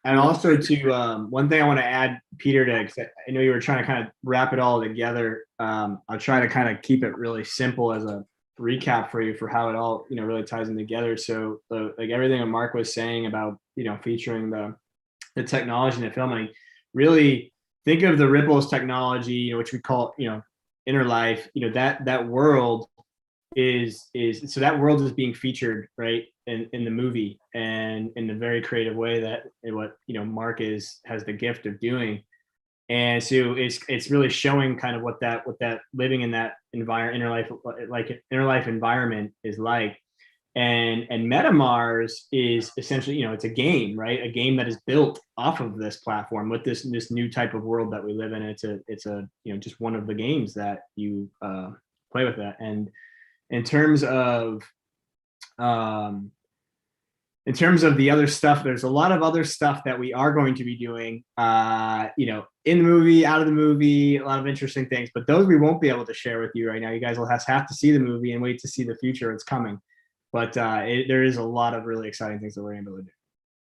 And also to one thing I want to add, Peter, to I know you were trying to kind of wrap it all together. I'll try to kind of keep it really simple as a recap for you for how it all really ties in together. So like everything that Mark was saying about featuring the technology in the film, I really think of the Ripples technology, which we call inner life. That world is so that world is being featured right in the movie and in a very creative way that what Mark has the gift of doing. And so it's really showing kind of what that living in that inner life environment is like. And MetaMars is essentially, it's a game, right? A game that is built off of this platform with this new type of world that we live in. It's a just one of the games that you play with that. And in terms of the other stuff, there's a lot of other stuff that we are going to be doing, in the movie, out of the movie, a lot of interesting things, but those we won't be able to share with you right now. You guys will have to see the movie and wait to see the future. It's coming, but there is a lot of really exciting things that we're able to do.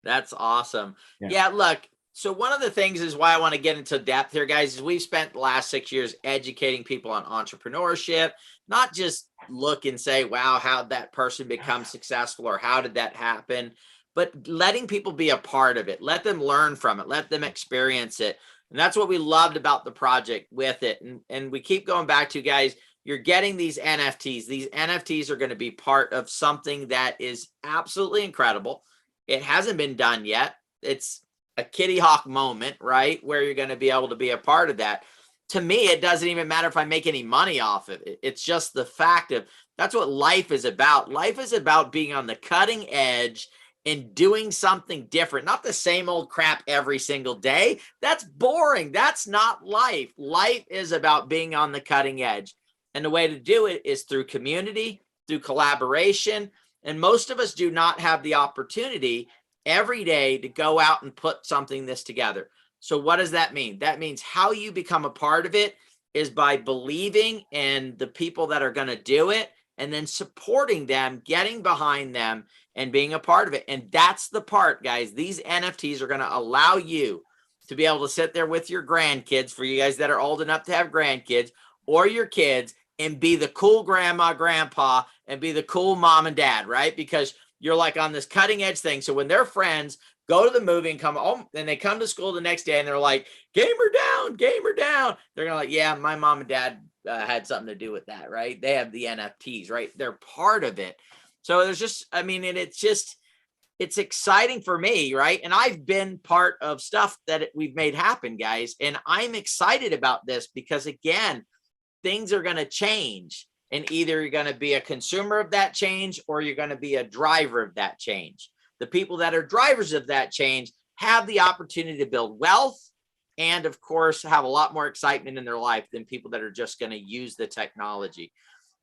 That's awesome. Yeah, look, so one of the things is why I want to get into depth here, guys, is we've spent the last 6 years educating people on entrepreneurship, not just look and say, wow, how'd that person become successful or how did that happen, but letting people be a part of it. Let them learn from it. Let them experience it. And that's what we loved about the project with it. And we keep going back to, guys, you're getting these NFTs. These NFTs are going to be part of something that is absolutely incredible. It hasn't been done yet. It's a Kitty Hawk moment, right? Where you're going to be able to be a part of that. To me, it doesn't even matter if I make any money off of it. It's just the fact of that's what life is about. Life is about being on the cutting edge and doing something different, not the same old crap every single day. That's boring. That's not life. Life is about being on the cutting edge. And the way to do it is through community, through collaboration. And most of us do not have the opportunity every day to go out and put something this together. So what does that mean? That means how you become a part of it is by believing in the people that are going to do it and then supporting them, getting behind them and being a part of it. And that's the part, guys. These NFTs are going to allow you to be able to sit there with your grandkids, for you guys that are old enough to have grandkids, or your kids, and be the cool grandma, grandpa, and be the cool mom and dad, right? Because you're like on this cutting edge thing. So when their friends go to the movie and come home, and they come to school the next day and they're like, gamer down, gamer down. They're gonna like, yeah, my mom and dad had something to do with that, right? They have the NFTs, right? They're part of it. So there's just, I mean, and it's exciting for me, right? And I've been part of stuff that we've made happen, guys. And I'm excited about this because, again, things are going to change. And either you're going to be a consumer of that change or you're going to be a driver of that change. The people that are drivers of that change have the opportunity to build wealth and, of course, have a lot more excitement in their life than people that are just going to use the technology.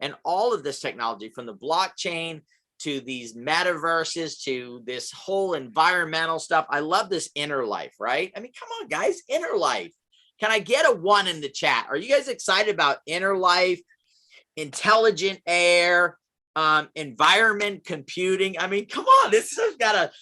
And all of this technology, from the blockchain to these metaverses to this whole environmental stuff. I love this inner life, right? I mean, come on, guys, inner life. Can I get a 1 in the chat? Are you guys excited about inner life, intelligent air, environment computing? I mean, come on, this has got a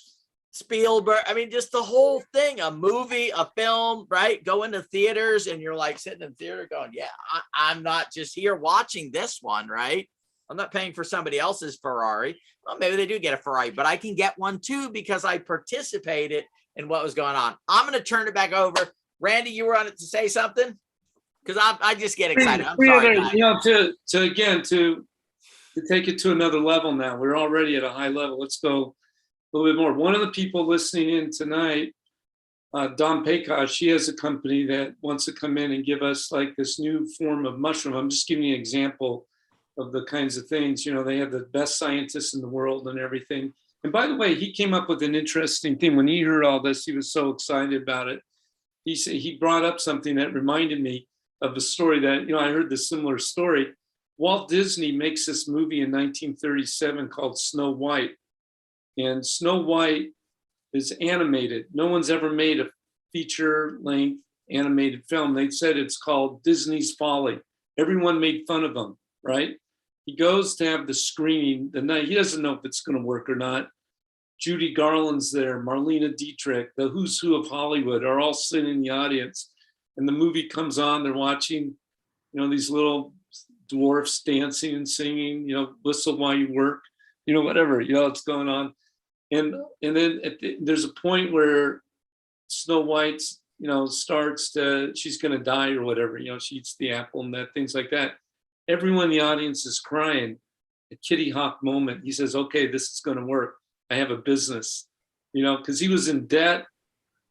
Spielberg. I mean, just the whole thing, a movie, a film, right? Go into theaters and you're like sitting in theater going, yeah, I'm not just here watching this one, right? I'm not paying for somebody else's Ferrari. Well, maybe they do get a Ferrari, but I can get one too because I participated in what was going on. I'm going to turn it back over. Randy, you were on it to say something? Because I just get excited. I'm sorry, guys. You know, to take it to another level now. We're already at a high level. Let's go a little bit more. One of the people listening in tonight, Dawn Paykosh, she has a company that wants to come in and give us like this new form of mushroom. I'm just giving you an example of the kinds of things, you know, they have the best scientists in the world and everything. And by the way, he came up with an interesting thing. When he heard all this, he was so excited about it. He said, he brought up something that reminded me of a story that, you know, I heard this similar story. Walt Disney makes this movie in 1937 called Snow White. And Snow White is animated. No one's ever made a feature-length animated film. They said it's called Disney's Folly. Everyone made fun of him, right? He goes to have the screening the night. He doesn't know if it's going to work or not. Judy Garland's there, Marlene Dietrich, the who's who of Hollywood are all sitting in the audience. And the movie comes on, they're watching, you know, these little dwarfs dancing and singing, you know, whistle while you work, you know, whatever, you know, what's going on. And then there's a point where Snow White's, you know, starts to, she's going to die or whatever, you know, she eats the apple and that, things like that. Everyone in the audience is crying. A Kitty Hawk moment. He says, okay, this is going to work. I have a business, you know, because he was in debt.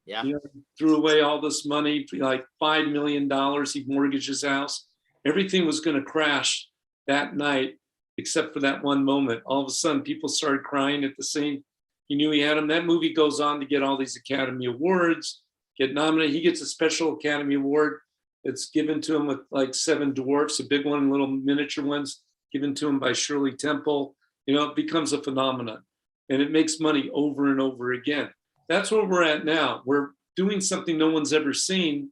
Yeah. You know, threw away all this money, like $5 million. He mortgaged his house. Everything was going to crash that night, except for that one moment. All of a sudden, people started crying at the same. He knew he had him. That movie goes on to get all these Academy Awards, get nominated. He gets a special Academy Award. It's given to him with like 7 dwarfs, a big one, little miniature ones, given to him by Shirley Temple. You know, it becomes a phenomenon, and it makes money over and over again. That's where we're at now. We're doing something no one's ever seen,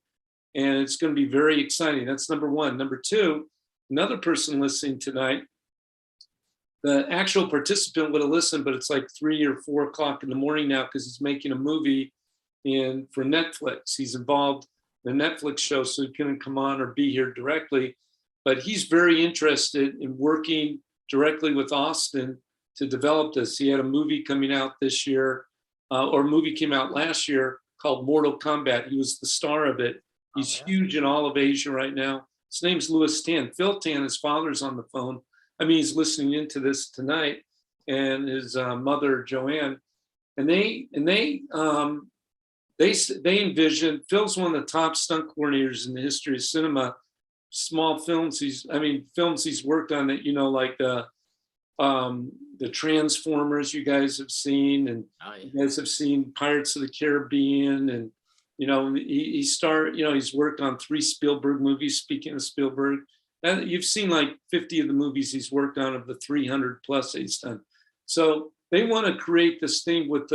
and it's going to be very exciting. That's number one. Number two, another person listening tonight, the actual participant would have listened, but it's like 3 or 4 o'clock in the morning now because he's making a movie for Netflix. He's involved in a Netflix show, so he couldn't come on or be here directly. But he's very interested in working directly with Austin to develop this. He had a movie coming out this year, or a movie came out last year called Mortal Kombat. He was the star of it. He's huge in all of Asia right now. His name's Louis Tan. Phil Tan, his father's on the phone. I mean, he's listening into this tonight, and his mother, Joanne. And they envision, Phil's one of the top stunt coordinators in the history of cinema. Small films films he's worked on that, you know, like the Transformers you guys have seen, and you guys have seen Pirates of the Caribbean, and you know, he's worked on 3 Spielberg movies. Speaking of Spielberg, and you've seen like 50 of the movies he's worked on of the 300 plus he's done. So they want to create this thing with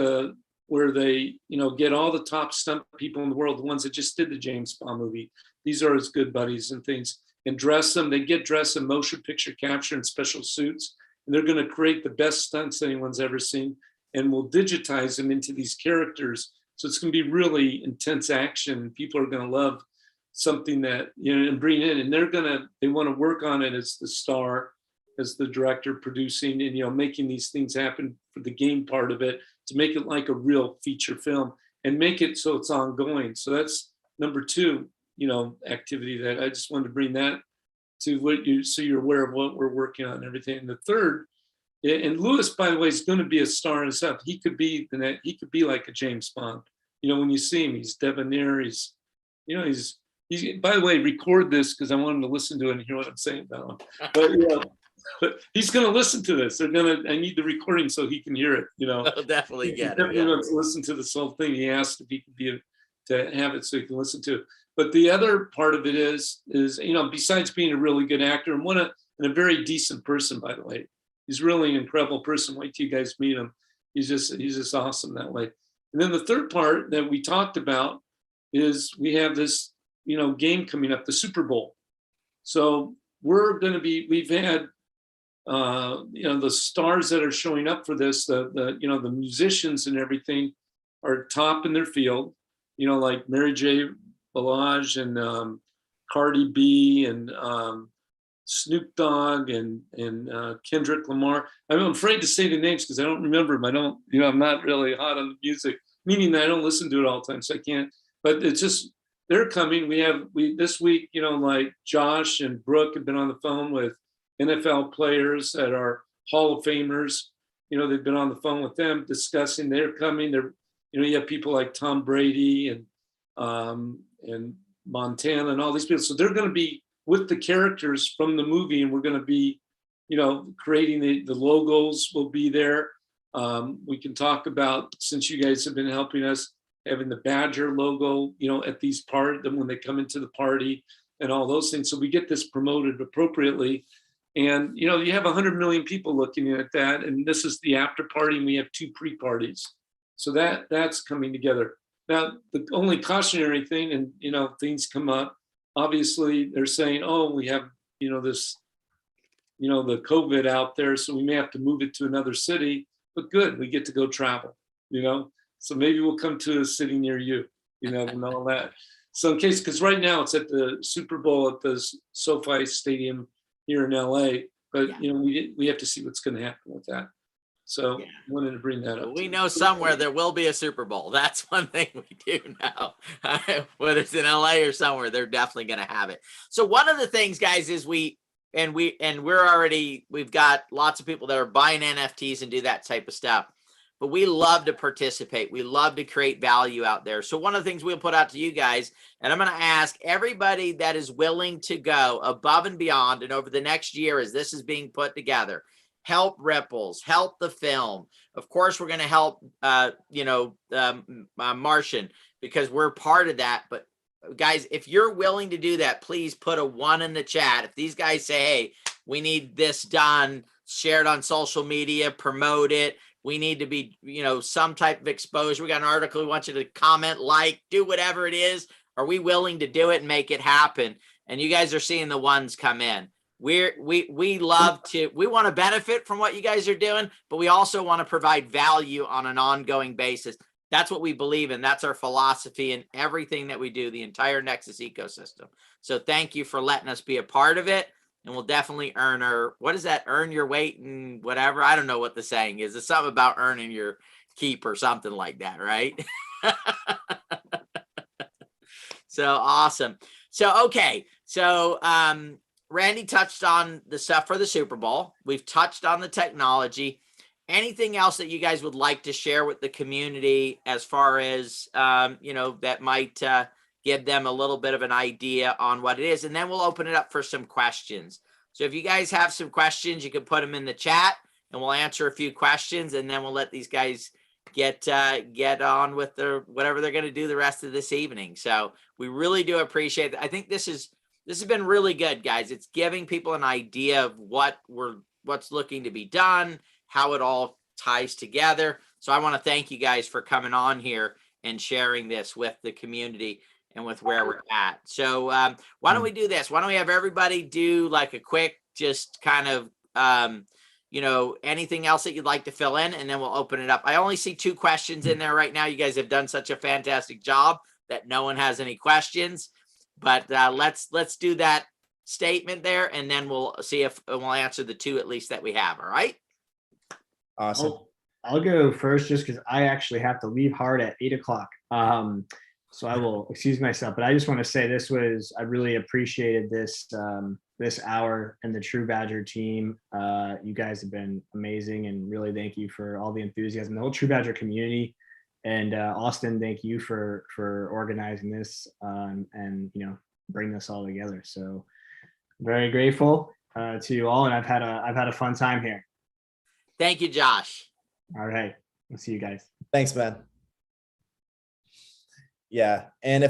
where they, you know, get all the top stunt people in the world, the ones that just did the James Bond movie. These are his good buddies and things, and dress them. They get dressed in motion picture capture and special suits, and they're going to create the best stunts anyone's ever seen, and we'll digitize them into these characters. So it's going to be really intense action, and people are going to love something that, and bring in, and they want to work on it as the star, as the director producing and, making these things happen for the game part of it, to make it like a real feature film and make it so it's ongoing. So that's number two, activity that I just wanted to bring that to so you're aware of what we're working on and everything. And the third, and Lewis, by the way, is going to be a star in himself. He could be like a James Bond. When you see him, he's debonair. He's, by the way, record this because I want him to listen to it and hear what I'm saying about him. But he's going to listen to this. I need the recording so he can hear it. I'll definitely get it. Definitely wants to listen to this whole thing. He asked if he could to have it so he can listen to it. But the other part of it is besides being a really good actor and a very decent person, by the way, he's really an incredible person. Wait till you guys meet him. He's just awesome that way. And then the third part that we talked about is we have this, game coming up, the Super Bowl. So we've had, the stars that are showing up for this, the musicians and everything are top in their field, like Mary J. Blige and Cardi B and Snoop Dogg and Kendrick Lamar. I'm afraid to say the names because I don't remember them. I'm not really hot on the music, meaning that I don't listen to it all the time, so I can't. But it's just, they're coming. We this week, like Josh and Brooke have been on the phone with NFL players that are Hall of Famers. They've been on the phone with them discussing. They're coming. You have people like Tom Brady and Montana and all these people. So they're going to be with the characters from the movie, and we're going to be, creating the logos will be there. We can talk about, since you guys have been helping us, having the Badger logo, at these when they come into the party and all those things. So we get this promoted appropriately. And, you have 100 million people looking at that. And this is the after party, and we have 2 pre-parties. So that's coming together. Now, the only cautionary thing, and, things come up, obviously they're saying, oh, we have, this, the COVID out there, so we may have to move it to another city, but good, we get to go travel, so maybe we'll come to a city near you, and all that. So in case, because right now it's at the Super Bowl at the SoFi Stadium here in LA, but we have to see what's going to happen with that. So I wanted to bring that up. We know somewhere there will be a Super Bowl. That's one thing we do know. Whether it's in LA or somewhere, they're definitely going to have it. So one of the things, guys, is we've got lots of people that are buying NFTs and do that type of stuff. But we love to participate. We love to create value out there. So one of the things we'll put out to you guys, and I'm going to ask everybody that is willing to go above and beyond, and over the next year as this is being put together, help Ripples, help the film. Of course, we're going to help, Martian, because we're part of that. But guys, if you're willing to do that, please put a 1 in the chat. If these guys say, hey, we need this done, share it on social media, promote it. We need to be, some type of exposure. We got an article. We want you to comment, do whatever it is. Are we willing to do it and make it happen? And you guys are seeing the ones come in. We want to benefit from what you guys are doing, but we also want to provide value on an ongoing basis. That's what we believe in. That's our philosophy in everything that we do, the entire Nexus ecosystem. So thank you for letting us be a part of it. And we'll definitely earn earn your weight and whatever. I don't know what the saying is. It's something about earning your keep or something like that, right? So awesome. So, okay. So, Randy touched on the stuff for the Super Bowl. We've touched on the technology. Anything else that you guys would like to share with the community as far as, that might give them a little bit of an idea on what it is? And then we'll open it up for some questions. So if you guys have some questions, you can put them in the chat and we'll answer a few questions, and then we'll let these guys get on with whatever they're going to do the rest of this evening. So we really do appreciate that. I think this has been really good, guys. It's giving people an idea of what's looking to be done, how it all ties together. So I want to thank you guys for coming on here and sharing this with the community and with where we're at. So why don't we do this? Why don't we have everybody do like a quick, just kind of, anything else that you'd like to fill in, and then we'll open it up. I only see 2 questions in there right now. You guys have done such a fantastic job that no one has any questions. But let's do that statement there, and then we'll see if we'll answer the two at least that we have. All right. Awesome. I'll go first just because I actually have to leave hard at 8 o'clock. So I will excuse myself, but I just want to say I really appreciated this hour and the True Badger team. You guys have been amazing, and really thank you for all the enthusiasm, the whole True Badger community. And Austin, thank you for organizing this and bring this all together. So very grateful to you all, and I've had a fun time here. Thank you, Josh. All right, we'll see you guys. Thanks, man. Yeah, and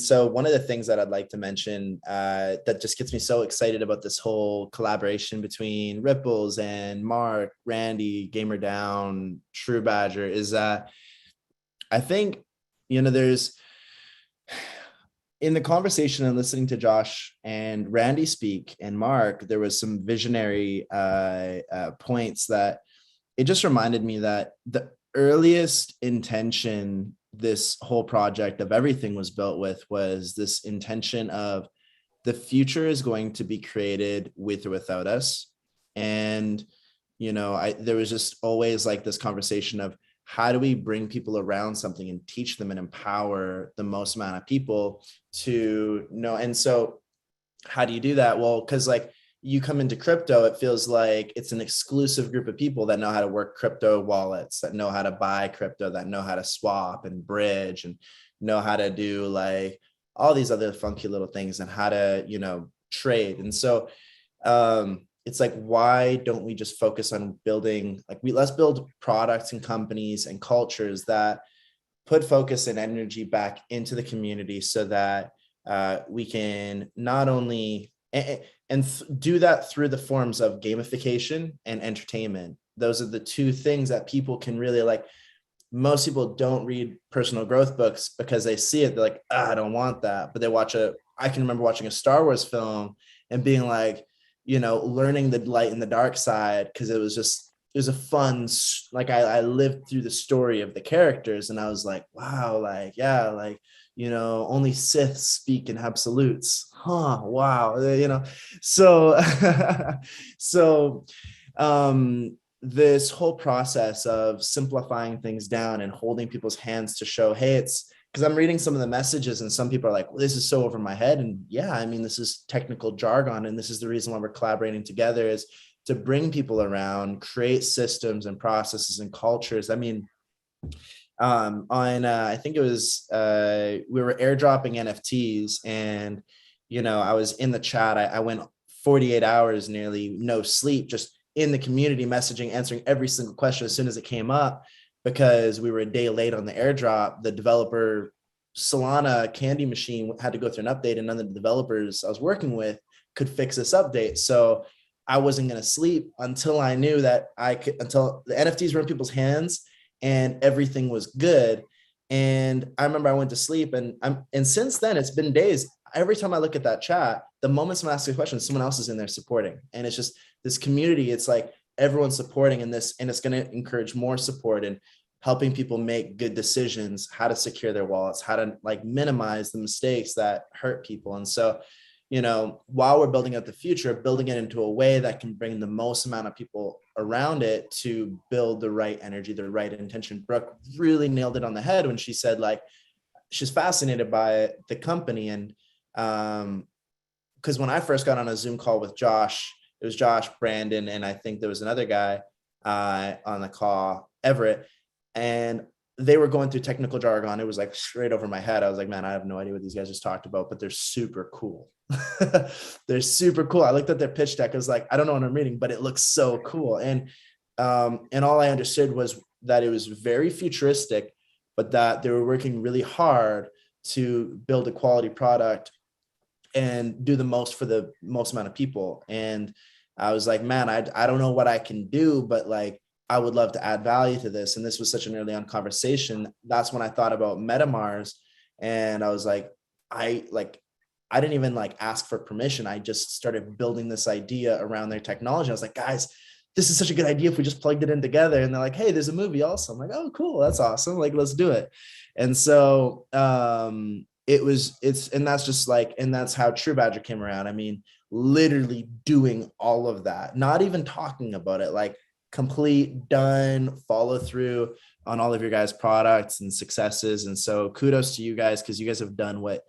so one of the things that I'd like to mention that just gets me so excited about this whole collaboration between rypplzz and Mark, Randy, Gamer Down, True Badger is that I think, there's in the conversation and listening to Josh and Randy speak and Mark, there was some visionary points that it just reminded me that the earliest intention this whole project of everything was built with was this intention of the future is going to be created with or without us. And, there was just always like this conversation of how do we bring people around something and teach them and empower the most amount of people to know. And so how do you do that? Well, because like you come into crypto, it feels like it's an exclusive group of people that know how to work crypto wallets, that know how to buy crypto, that know how to swap and bridge and know how to do like all these other funky little things and how to, trade. And so it's like, why don't we just focus on building, let's build products and companies and cultures that put focus and energy back into the community so that we can not only do that through the forms of gamification and entertainment. Those are the two things that people can really like. Most people don't read personal growth books because they see it. They're like, I don't want that. But I can remember watching a Star Wars film and being like, learning the light and the dark side. Cause it was a fun, like I lived through the story of the characters and I was like, wow, like, yeah, like, only Siths speak in absolutes. Huh. Wow. So, this whole process of simplifying things down and holding people's hands to show, hey, it's because I'm reading some of the messages and some people are like, well, this is so over my head. And yeah, I mean, this is technical jargon. And this is the reason why we're collaborating together is to bring people around, create systems and processes and cultures. I mean, I think it was, we were airdropping NFTs and, I was in the chat. I went 48 hours, nearly no sleep, just in the community messaging, answering every single question as soon as it came up, because we were a day late on the airdrop. The developer Solana candy machine had to go through an update and none of the developers I was working with could fix this update. So I wasn't going to sleep until I knew that until the NFTs were in people's hands and everything was good. And I remember I went to sleep and since then it's been days. Every time I look at that chat, the moment someone asks a question, someone else is in there supporting. And it's just this community. It's like everyone's supporting in this, and it's going to encourage more support and helping people make good decisions, how to secure their wallets, how to like minimize the mistakes that hurt people. And so, while we're building out the future, building it into a way that can bring the most amount of people around it to build the right energy, the right intention. Brooke really nailed it on the head when she said like, she's fascinated by the company. And because when I first got on a Zoom call with Josh, it was Josh, Brandon, and I think there was another guy on the call, Everett, and they were going through technical jargon. It was like straight over my head. I was like, man, I have no idea what these guys just talked about, but they're super cool. They're super cool. I looked at their pitch deck. I was like, I don't know what I'm reading, but it looks so cool. And all I understood was that it was very futuristic, but that they were working really hard to build a quality product and do the most for the most amount of people. And I was like, man, I don't know what I can do, but like, I would love to add value to this. And this was such an early on conversation. That's when I thought about MetaMars. And I was like, I didn't even like ask for permission. I just started building this idea around their technology. I was like, guys, this is such a good idea if we just plugged it in together. And they're like, hey, there's a movie also. I'm like, oh, cool. That's awesome. Like, let's do it. And so and that's just like, and that's how True Badger came around. I mean, literally doing all of that, not even talking about it, like complete done follow through on all of your guys' products and successes. And so kudos to you guys, because you guys have done what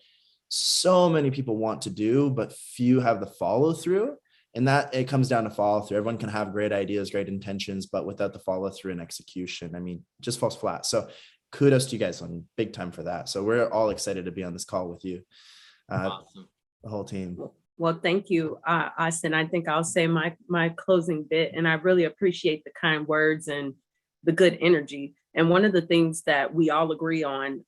so many people want to do, but few have the follow through. And that it comes down to follow through. Everyone can have great ideas, great intentions, but without the follow through and execution, I mean, it just falls flat. So kudos to you guys on big time for that. So we're all excited to be on this call with you, Awesome. the whole team. Well, thank you, Austin. I think I'll say my closing bit, and I really appreciate the kind words and the good energy. And one of the things that we all agree on,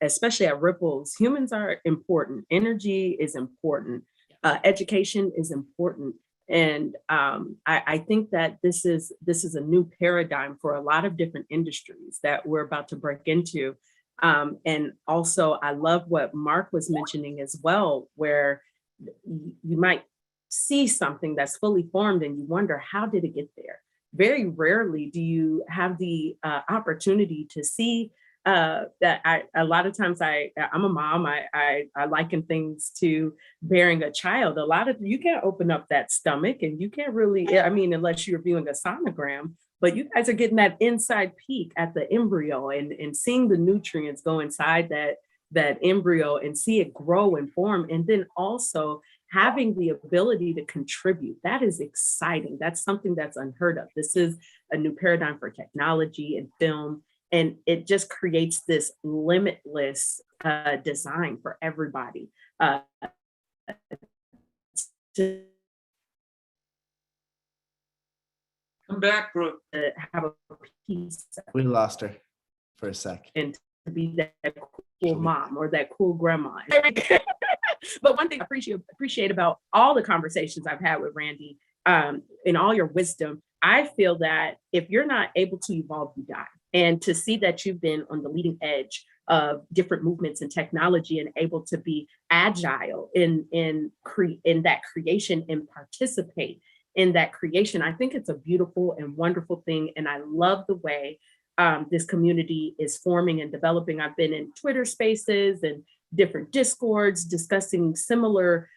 especially at Rypplzz, humans are important. Energy is important. Education is important. And I think that this is a new paradigm for a lot of different industries that we're about to break into. And also, I love what Mark was mentioning as well, where you might see something that's fully formed and you wonder, how did it get there? Very rarely do you have the opportunity to see that. A lot of times I'm a mom. I liken things to bearing a child. A lot of you can't open up that stomach, and you can't really, I mean, unless you're viewing a sonogram, but you guys are getting that inside peek at the embryo and seeing the nutrients go inside that embryo and see it grow and form. And then also having the ability to contribute. That is exciting. That's something that's unheard of. This is a new paradigm for technology and film. And it just creates this limitless design for everybody. To Come back, Brooke. have a piece We lost her for a sec. and to be that cool mom or that cool grandma. But one thing I appreciate about all the conversations I've had with Randy, in all your wisdom, I feel that if you're not able to evolve, you die. And to see that you've been on the leading edge of different movements and technology and able to be agile in that creation and participate in that creation, I think it's a beautiful and wonderful thing. And I love the way this community is forming and developing. I've been in Twitter spaces and different Discords discussing similar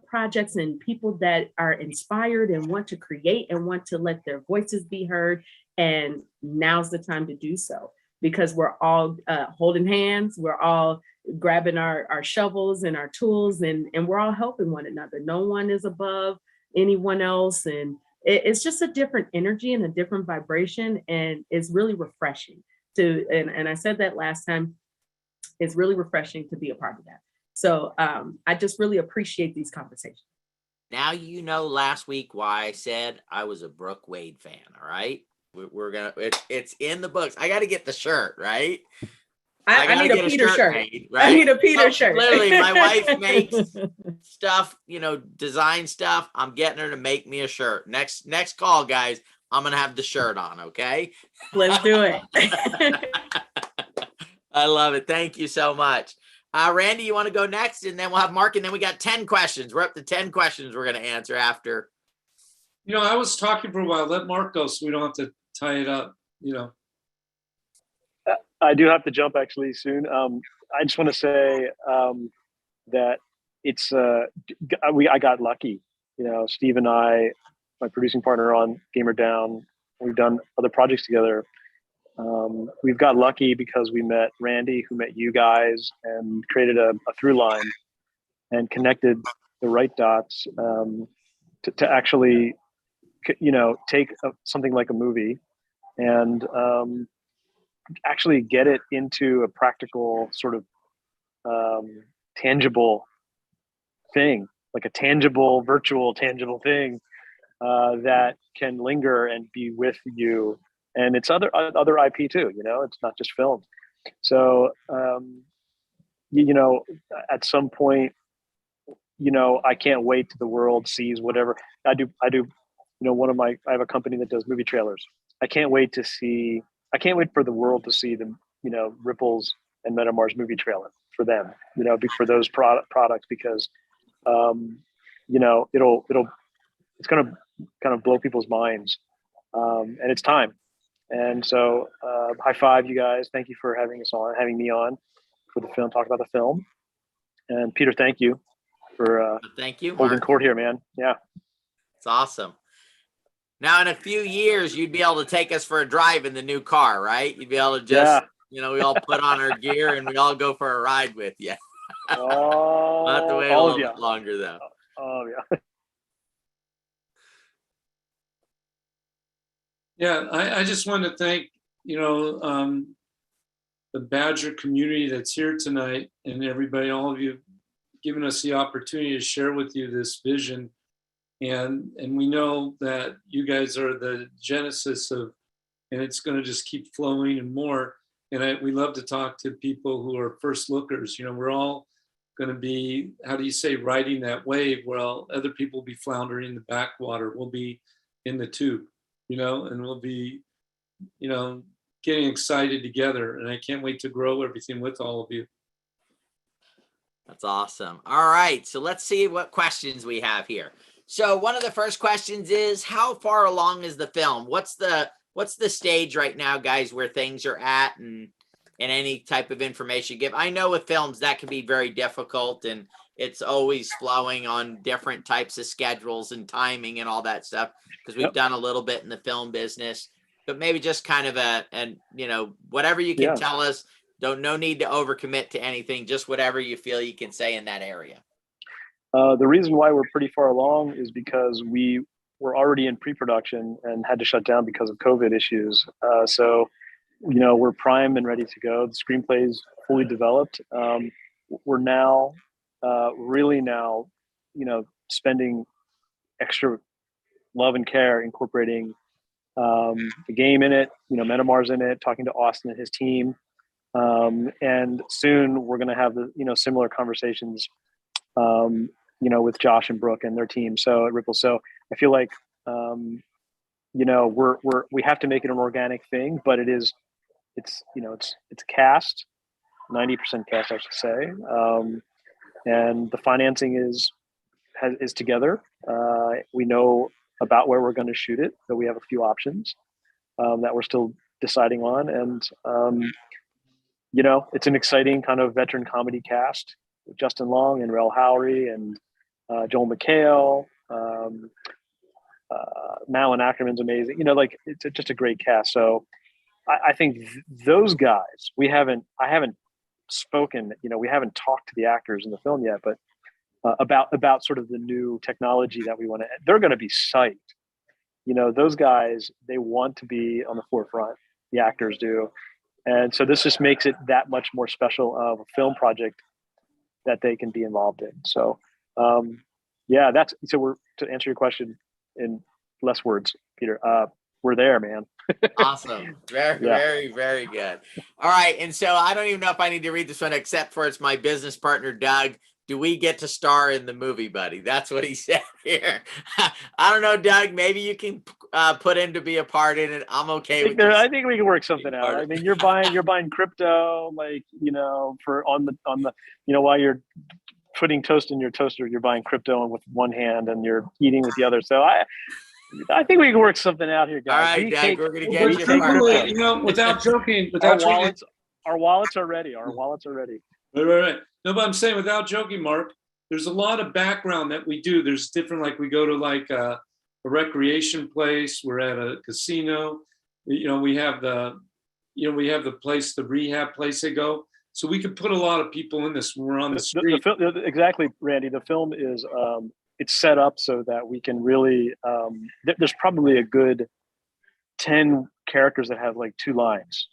projects and people that are inspired and want to create and want to let their voices be heard. And now's the time to do so, because we're all holding hands, we're all grabbing our shovels and our tools, and we're all helping one another. No one is above anyone else. And it's just a different energy and a different vibration. And it's really refreshing and I said that last time, it's really refreshing to be a part of that. So I just really appreciate these conversations. Now you know last week why I said I was a Brooke Wade fan. All right, we're gonna. It's in the books. I got to get the shirt, right. I need a Peter shirt. Made, right? I need a Peter shirt. Literally, my wife makes stuff, design stuff. I'm getting her to make me a shirt. Next call, guys. I'm gonna have the shirt on. Okay. Let's do it. I love it. Thank you so much. Randy, you want to go next? And then we'll have Mark, and then we got 10 questions. We're up to 10 questions we're going to answer after. I was talking for a while. Let Mark go so we don't have to tie it up, I do have to jump actually soon. I just want to say that it's I got lucky. Steve and I, my producing partner on Gamer Down, we've done other projects together. We've got lucky because we met Randy, who met you guys, and created a through line and connected the right dots to actually, take something like a movie and actually get it into a practical sort of tangible thing, like a tangible, virtual, tangible thing that can linger and be with you. And it's other IP too, it's not just films. So, at some point, I can't wait till the world sees whatever I do. I have a company that does movie trailers. I can't wait for the world to see the, Rypplzz and MetaMars movie trailer for them, for those products, because, it's going to kind of blow people's minds. And it's time. And so high five, you guys. Thank you for having me on for the film, talk about the film. And Peter, thank you for Thank you, holding Mark. court here, man. Yeah. It's awesome. Now, in a few years, you'd be able to take us for a drive in the new car, right? You'd be able to just, Yeah. we all put on our gear and we all go for a ride with you. Oh, We'll have to wait a all little of bit longer, though. Oh, yeah. Yeah, I just want to thank, the Badger community that's here tonight, and everybody, all of you, giving us the opportunity to share with you this vision. And we know that you guys are the genesis of, and it's going to just keep flowing and more. And we love to talk to people who are first lookers. We're all going to be, how do you say, riding that wave. Well, other people will be floundering in the backwater. We'll be in the tube, and we'll be, getting excited together. And I can't wait to grow everything with all of you. That's awesome. All right, so let's see what questions we have here. So one of the first questions is, how far along is the film? What's the stage right now, guys, where things are at, and any type of information you give? I know with films that can be very difficult, and it's always flowing on different types of schedules and timing and all that stuff, because we've done a little bit in the film business. But maybe just kind of whatever you can tell us. No need to overcommit to anything, just whatever you feel you can say in that area. The reason why we're pretty far along is because we were already in pre-production and had to shut down because of COVID issues. So we're primed and ready to go. The screenplay is fully developed. We're now really spending extra love and care incorporating the game in it, Metamar's in it, talking to Austin and his team. And soon we're going to have the, similar conversations, with Josh and Brooke and their team. So at Ripple. So I feel like, we have to make it an organic thing, but it's cast, 90% cast, I should say. And the financing is together. We know about where we're going to shoot it, so we have a few options that we're still deciding on. And, it's an exciting kind of veteran comedy cast with Justin Long and Rel Howery and Joel McHale. Malin Ackerman's amazing. It's just a great cast. So I think those guys, I haven't spoken, we haven't talked to the actors in the film yet, but about sort of the new technology that we want to, they're going to be psyched. Those guys, they want to be on the forefront. The actors do. And so this just makes it that much more special of a film project that they can be involved in. So, so to answer your question in less words, Peter, we're there, man. Awesome. Very, very good. All right. And so I don't even know if I need to read this one, except for it's my business partner, Doug. Do we get to star in the movie, buddy? That's what he said here. I don't know, Doug. Maybe you can put in to be a part in it. I'm okay with it. I think we can work something out. I mean, you're buying crypto, for on the while you're putting toast in your toaster, you're buying crypto with one hand and you're eating with the other. So I think we can work something out here, guys. All right, Doug, we're gonna get you. Without joking, our wallets are ready. Our wallets are ready. Right. No, but I'm saying, without joking, Mark, there's a lot of background that we do. There's different, we go to a recreation place. We're at a casino. We have the place, the rehab place they go. So we could put a lot of people in this when we're on the street. Exactly, Randy. The film is it's set up so that we can really. There's probably a good 10 characters that have 2 lines.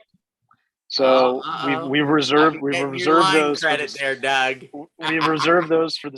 So we've reserved those credit there, Doug. We've reserved those for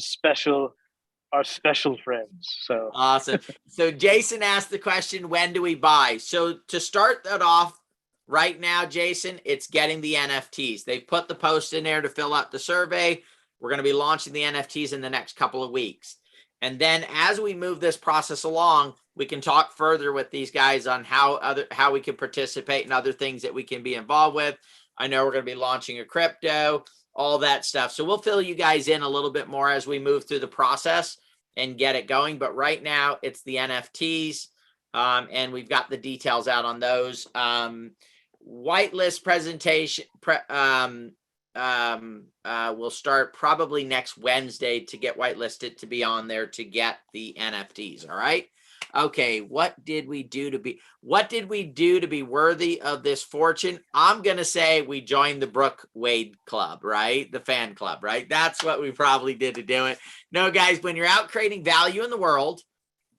our special friends. So awesome. So Jason asked the question, when do we buy? So to start that off right now, Jason, it's getting the NFTs. They put the post in there to fill out the survey. We're going to be launching the NFTs in the next couple of weeks. And then as we move this process along, we can talk further with these guys on how we can participate and other things that we can be involved with. I know we're going to be launching a crypto, all that stuff. So we'll fill you guys in a little bit more as we move through the process and get it going. But right now it's the NFTs, and we've got the details out on those. Whitelist presentation, we'll start probably next Wednesday to get whitelisted to be on there to get the NFTs. All right. Okay. What did we do to be worthy of this fortune? I'm going to say we joined the Brooke Wade Club, right? The fan club, right? That's what we probably did to do it. No, guys, when you're out creating value in the world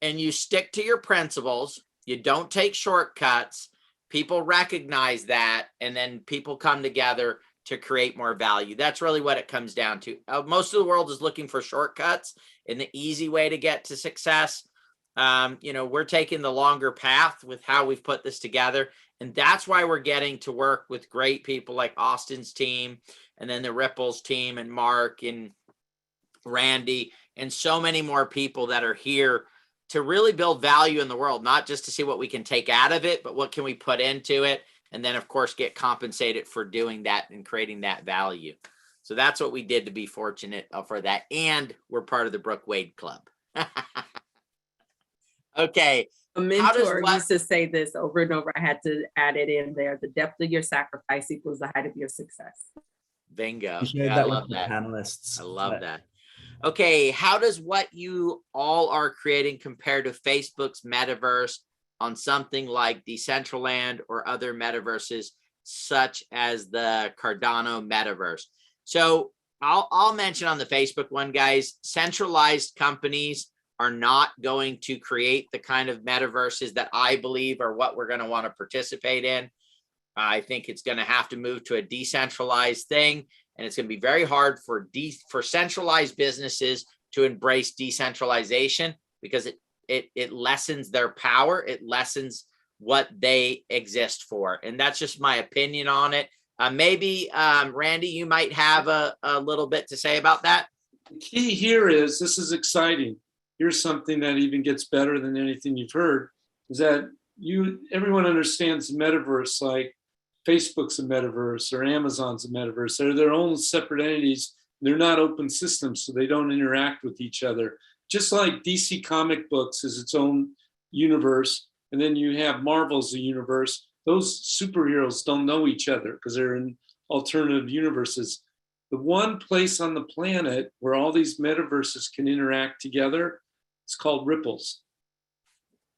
and you stick to your principles, you don't take shortcuts, people recognize that, and then people come together to create more value. That's really what it comes down to. Most of the world is looking for shortcuts and the easy way to get to success. We're taking the longer path with how we've put this together. And that's why we're getting to work with great people like Austin's team, and then the rypplzz team, and Mark and Randy, and so many more people that are here to really build value in the world, not just to see what we can take out of it, but what can we put into it. And then, of course, get compensated for doing that and creating that value. So that's what we did to be fortunate for that. And we're part of the Brooke Wade Club. Okay. A mentor used to say this over and over. I had to add it in there. The depth of your sacrifice equals the height of your success. Bingo. Yeah, I love that. Panelists. I love that. Okay. How does what you all are creating compare to Facebook's Metaverse on something like Decentraland or other metaverses, such as the Cardano Metaverse? So I'll mention on the Facebook one, guys, centralized companies are not going to create the kind of metaverses that I believe are what we're going to want to participate in. I think it's going to have to move to a decentralized thing, and it's going to be very hard for centralized businesses to embrace decentralization, because it lessens their power. It lessens what they exist for. And that's just my opinion on it. Maybe Randy, you might have a little bit to say about that. The key here is, this is exciting. Here's something that even gets better than anything you've heard, is that everyone understands the metaverse, like Facebook's a metaverse or Amazon's a metaverse. They're their own separate entities. They're not open systems, so they don't interact with each other. Just like DC comic books is its own universe, and then you have Marvel's a universe. Those superheroes don't know each other because they're in alternative universes. The one place on the planet where all these metaverses can interact together, it's called rypplzz.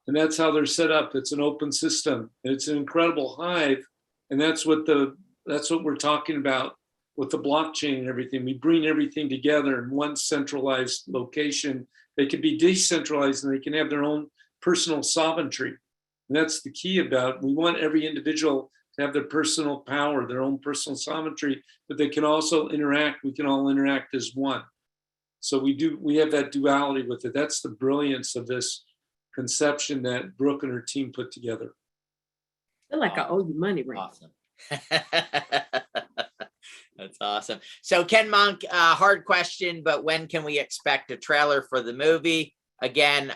And that's how they're set up. It's an open system. And it's an incredible hive. And that's what we're talking about with the blockchain and everything. We bring everything together in one centralized location. They can be decentralized and they can have their own personal sovereignty. And that's the key about, we want every individual to have their personal power, their own personal sovereignty, but they can also interact. We can all interact as one. So we have that duality with it. That's the brilliance of this conception that Brooke and her team put together. I feel like I owe you money, Randy. Awesome. That's awesome. So Ken Monk, hard question, but when can we expect a trailer for the movie? Again,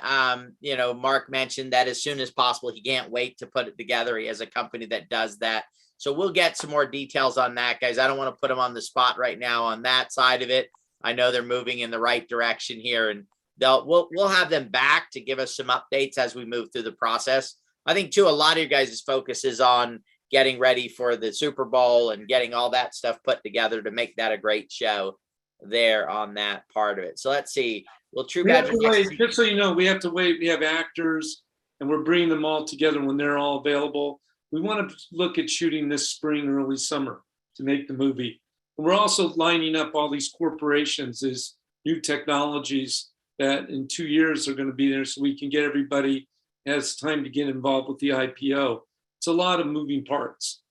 Mark mentioned that as soon as possible. He can't wait to put it together. He has a company that does that. So we'll get some more details on that, guys. I don't want to put him on the spot right now on that side of it. I know they're moving in the right direction here, and we'll have them back to give us some updates as we move through the process. I think too, a lot of your guys' focus is on getting ready for the Super Bowl and getting all that stuff put together to make that a great show there on that part of it. So let's see. Well, True Badger, just so you know, we have to wait. We have actors, and we're bringing them all together when they're all available. We want to look at shooting this spring, early summer to make the movie. And we're also lining up all these corporations as new technologies that in 2 years are going to be there, so we can get everybody has time to get involved with the IPO. It's a lot of moving parts,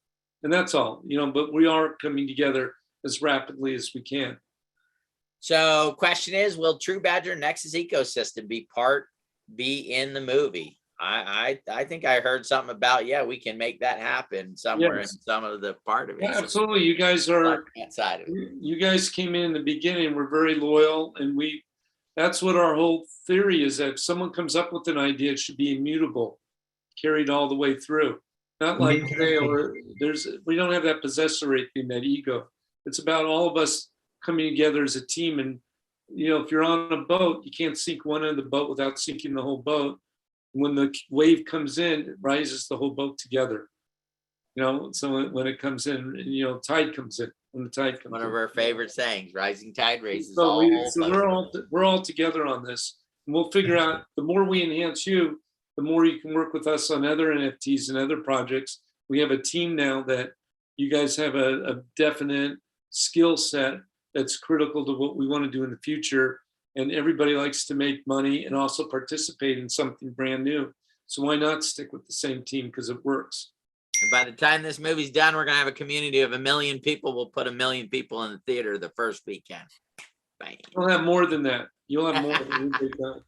and that's all, but we are coming together as rapidly as we can. So question is, will True Badger Nexus ecosystem be in the movie? I think I heard something about, we can make that happen somewhere. Yes. In some of the part of it. Yeah, absolutely. You guys are outside of it. You guys came in the beginning. We're very loyal, and that's what our whole theory is, that if someone comes up with an idea, it should be immutable, carried all the way through. Not like today, we don't have that possessory thing, that ego. It's about all of us coming together as a team. And, if you're on a boat, you can't sink one end of the boat without sinking the whole boat. When the wave comes in, it rises the whole boat together. So when it comes in, tide comes in, when the tide comes One in. of our favorite sayings, rising tide raises So, all so boats. we're all together on this. And we'll figure out, the more we enhance you, the more you can work with us on other NFTs and other projects. We have a team now that you guys have a definite skill set that's critical to what we want to do in the future. And everybody likes to make money and also participate in something brand new. So why not stick with the same team, because it works. And by the time this movie's done, we're gonna have a community of 1 million people. We'll put 1 million people in the theater the first weekend. Bang. You'll have more than that. You'll have more than we've done.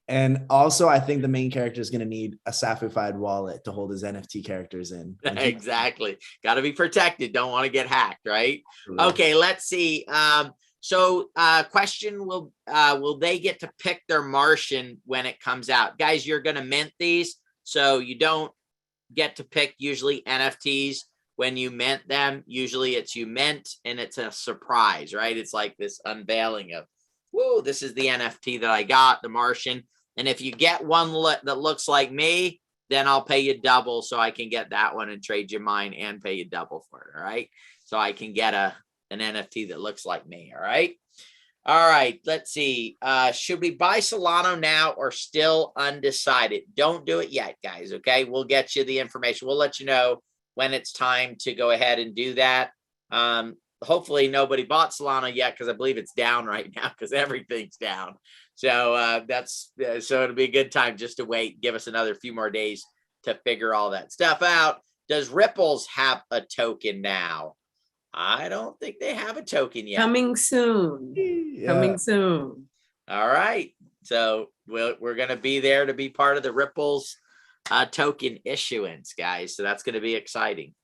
And also, I think the main character is going to need a sapphire wallet to hold his NFT characters in. Exactly. Got to be protected. Don't want to get hacked, right? Okay, let's see. Question, will they get to pick their Martian when it comes out? Guys, you're going to mint these, so you don't get to pick usually NFTs when you mint them. Usually it's you mint and it's a surprise, right? It's like this unveiling of, whoa, this is the NFT that I got, the Martian. And if you get one that looks like me, then I'll pay you double so I can get that one and trade you mine and pay you double for it. All right. So I can get an NFT that looks like me. All right. All right. Let's see. Should we buy Solana now or still undecided? Don't do it yet, guys. Okay. We'll get you the information. We'll let you know when it's time to go ahead and do that. Hopefully nobody bought Solana yet, because I believe it's down right now because everything's down. So so it'll be a good time just to wait. Give us another few more days to figure all that stuff out. Does Rypplzz have a token now? I don't think they have a token yet. Coming soon. Yeah. Coming soon. All right. So we're going to be there to be part of the Rypplzz token issuance, guys. So that's going to be exciting.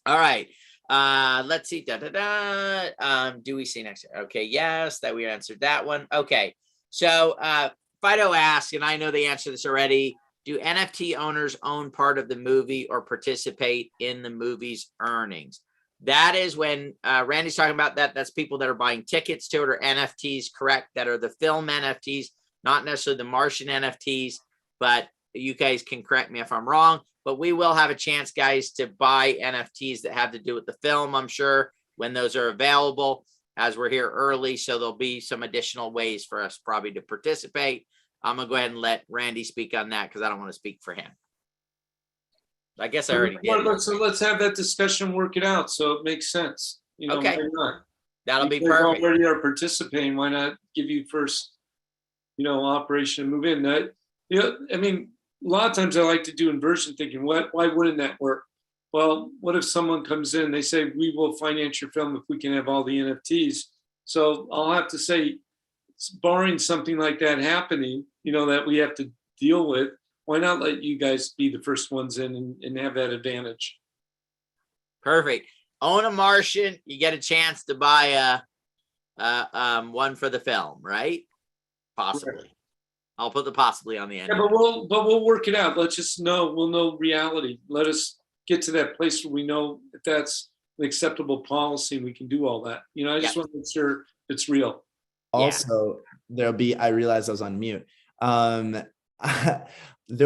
All right. Let's see. Do we see next year? Okay, yes, that we answered that one. Okay, so Fido asks, and I know the answer to this already, do NFT owners own part of the movie or participate in the movie's earnings? That is when Randy's talking about that. That's people that are buying tickets to it, or NFTs, correct? That are the film NFTs, not necessarily the Martian NFTs, but you guys can correct me if I'm wrong. But we will have a chance, guys, to buy NFTs that have to do with the film, I'm sure, when those are available, as we're here early. So there'll be some additional ways for us probably to participate. I'm going to go ahead and let Randy speak on that because I don't want to speak for him. I guess I already did. So let's have that discussion, work it out so it makes sense. You know, Okay. why not? That'll be You perfect. already are participating. Why not give you first, operation and move in? I mean, a lot of times I like to do inversion thinking. Why wouldn't that work? Well, what if someone comes in and they say, we will finance your film if we can have all the NFTs? So I'll have to say, barring something like that happening, that we have to deal with, why not let you guys be the first ones in and have that advantage? Perfect. Own a Martian, you get a chance to buy one for the film, right? Possibly. Right. I'll put the possibly on the end. Yeah, but we'll work it out. Let's just know. We'll know reality. Let us get to that place where we know if that's an acceptable policy and we can do all that. I just want to make sure it's real. Also, there'll be, I realized I was on mute. There'll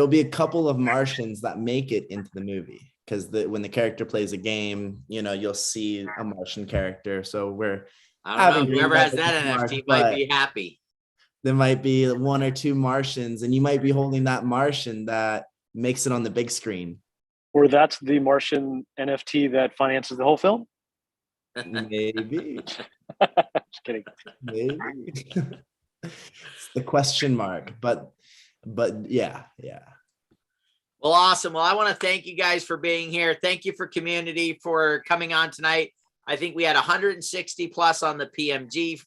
be a couple of Martians that make it into the movie, because when the character plays a game, you'll see a Martian character. So I don't know, whoever has that NFT might be happy. There might be 1 or 2 Martians, and you might be holding that Martian that makes it on the big screen. Or that's the Martian NFT that finances the whole film? Maybe. Just kidding. Maybe. It's the question mark, but yeah. Well, awesome. Well, I want to thank you guys for being here. Thank you for community for coming on tonight. I think we had 160 plus on the PMG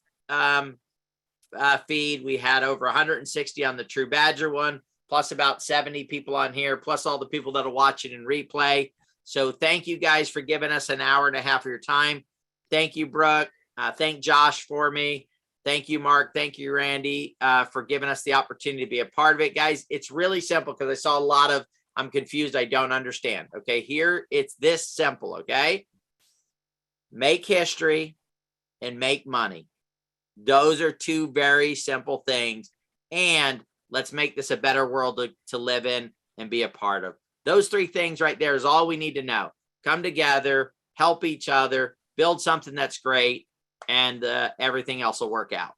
feed. We had over 160 on the True Badger one, plus about 70 people on here, plus all the people that'll watch it in replay. So thank you guys for giving us an hour and a half of your time. Thank you, Brooke. Thank Josh for me. Thank you, Mark. Thank you, Randy, for giving us the opportunity to be a part of it. Guys, it's really simple, because I saw a lot of, I'm confused, I don't understand. Okay, here it's this simple, okay? Make history and make money. Those are 2 very simple things. And let's make this a better world to live in and be a part of. Those 3 things right there is all we need to know. Come together, help each other, build something that's great, and everything else will work out.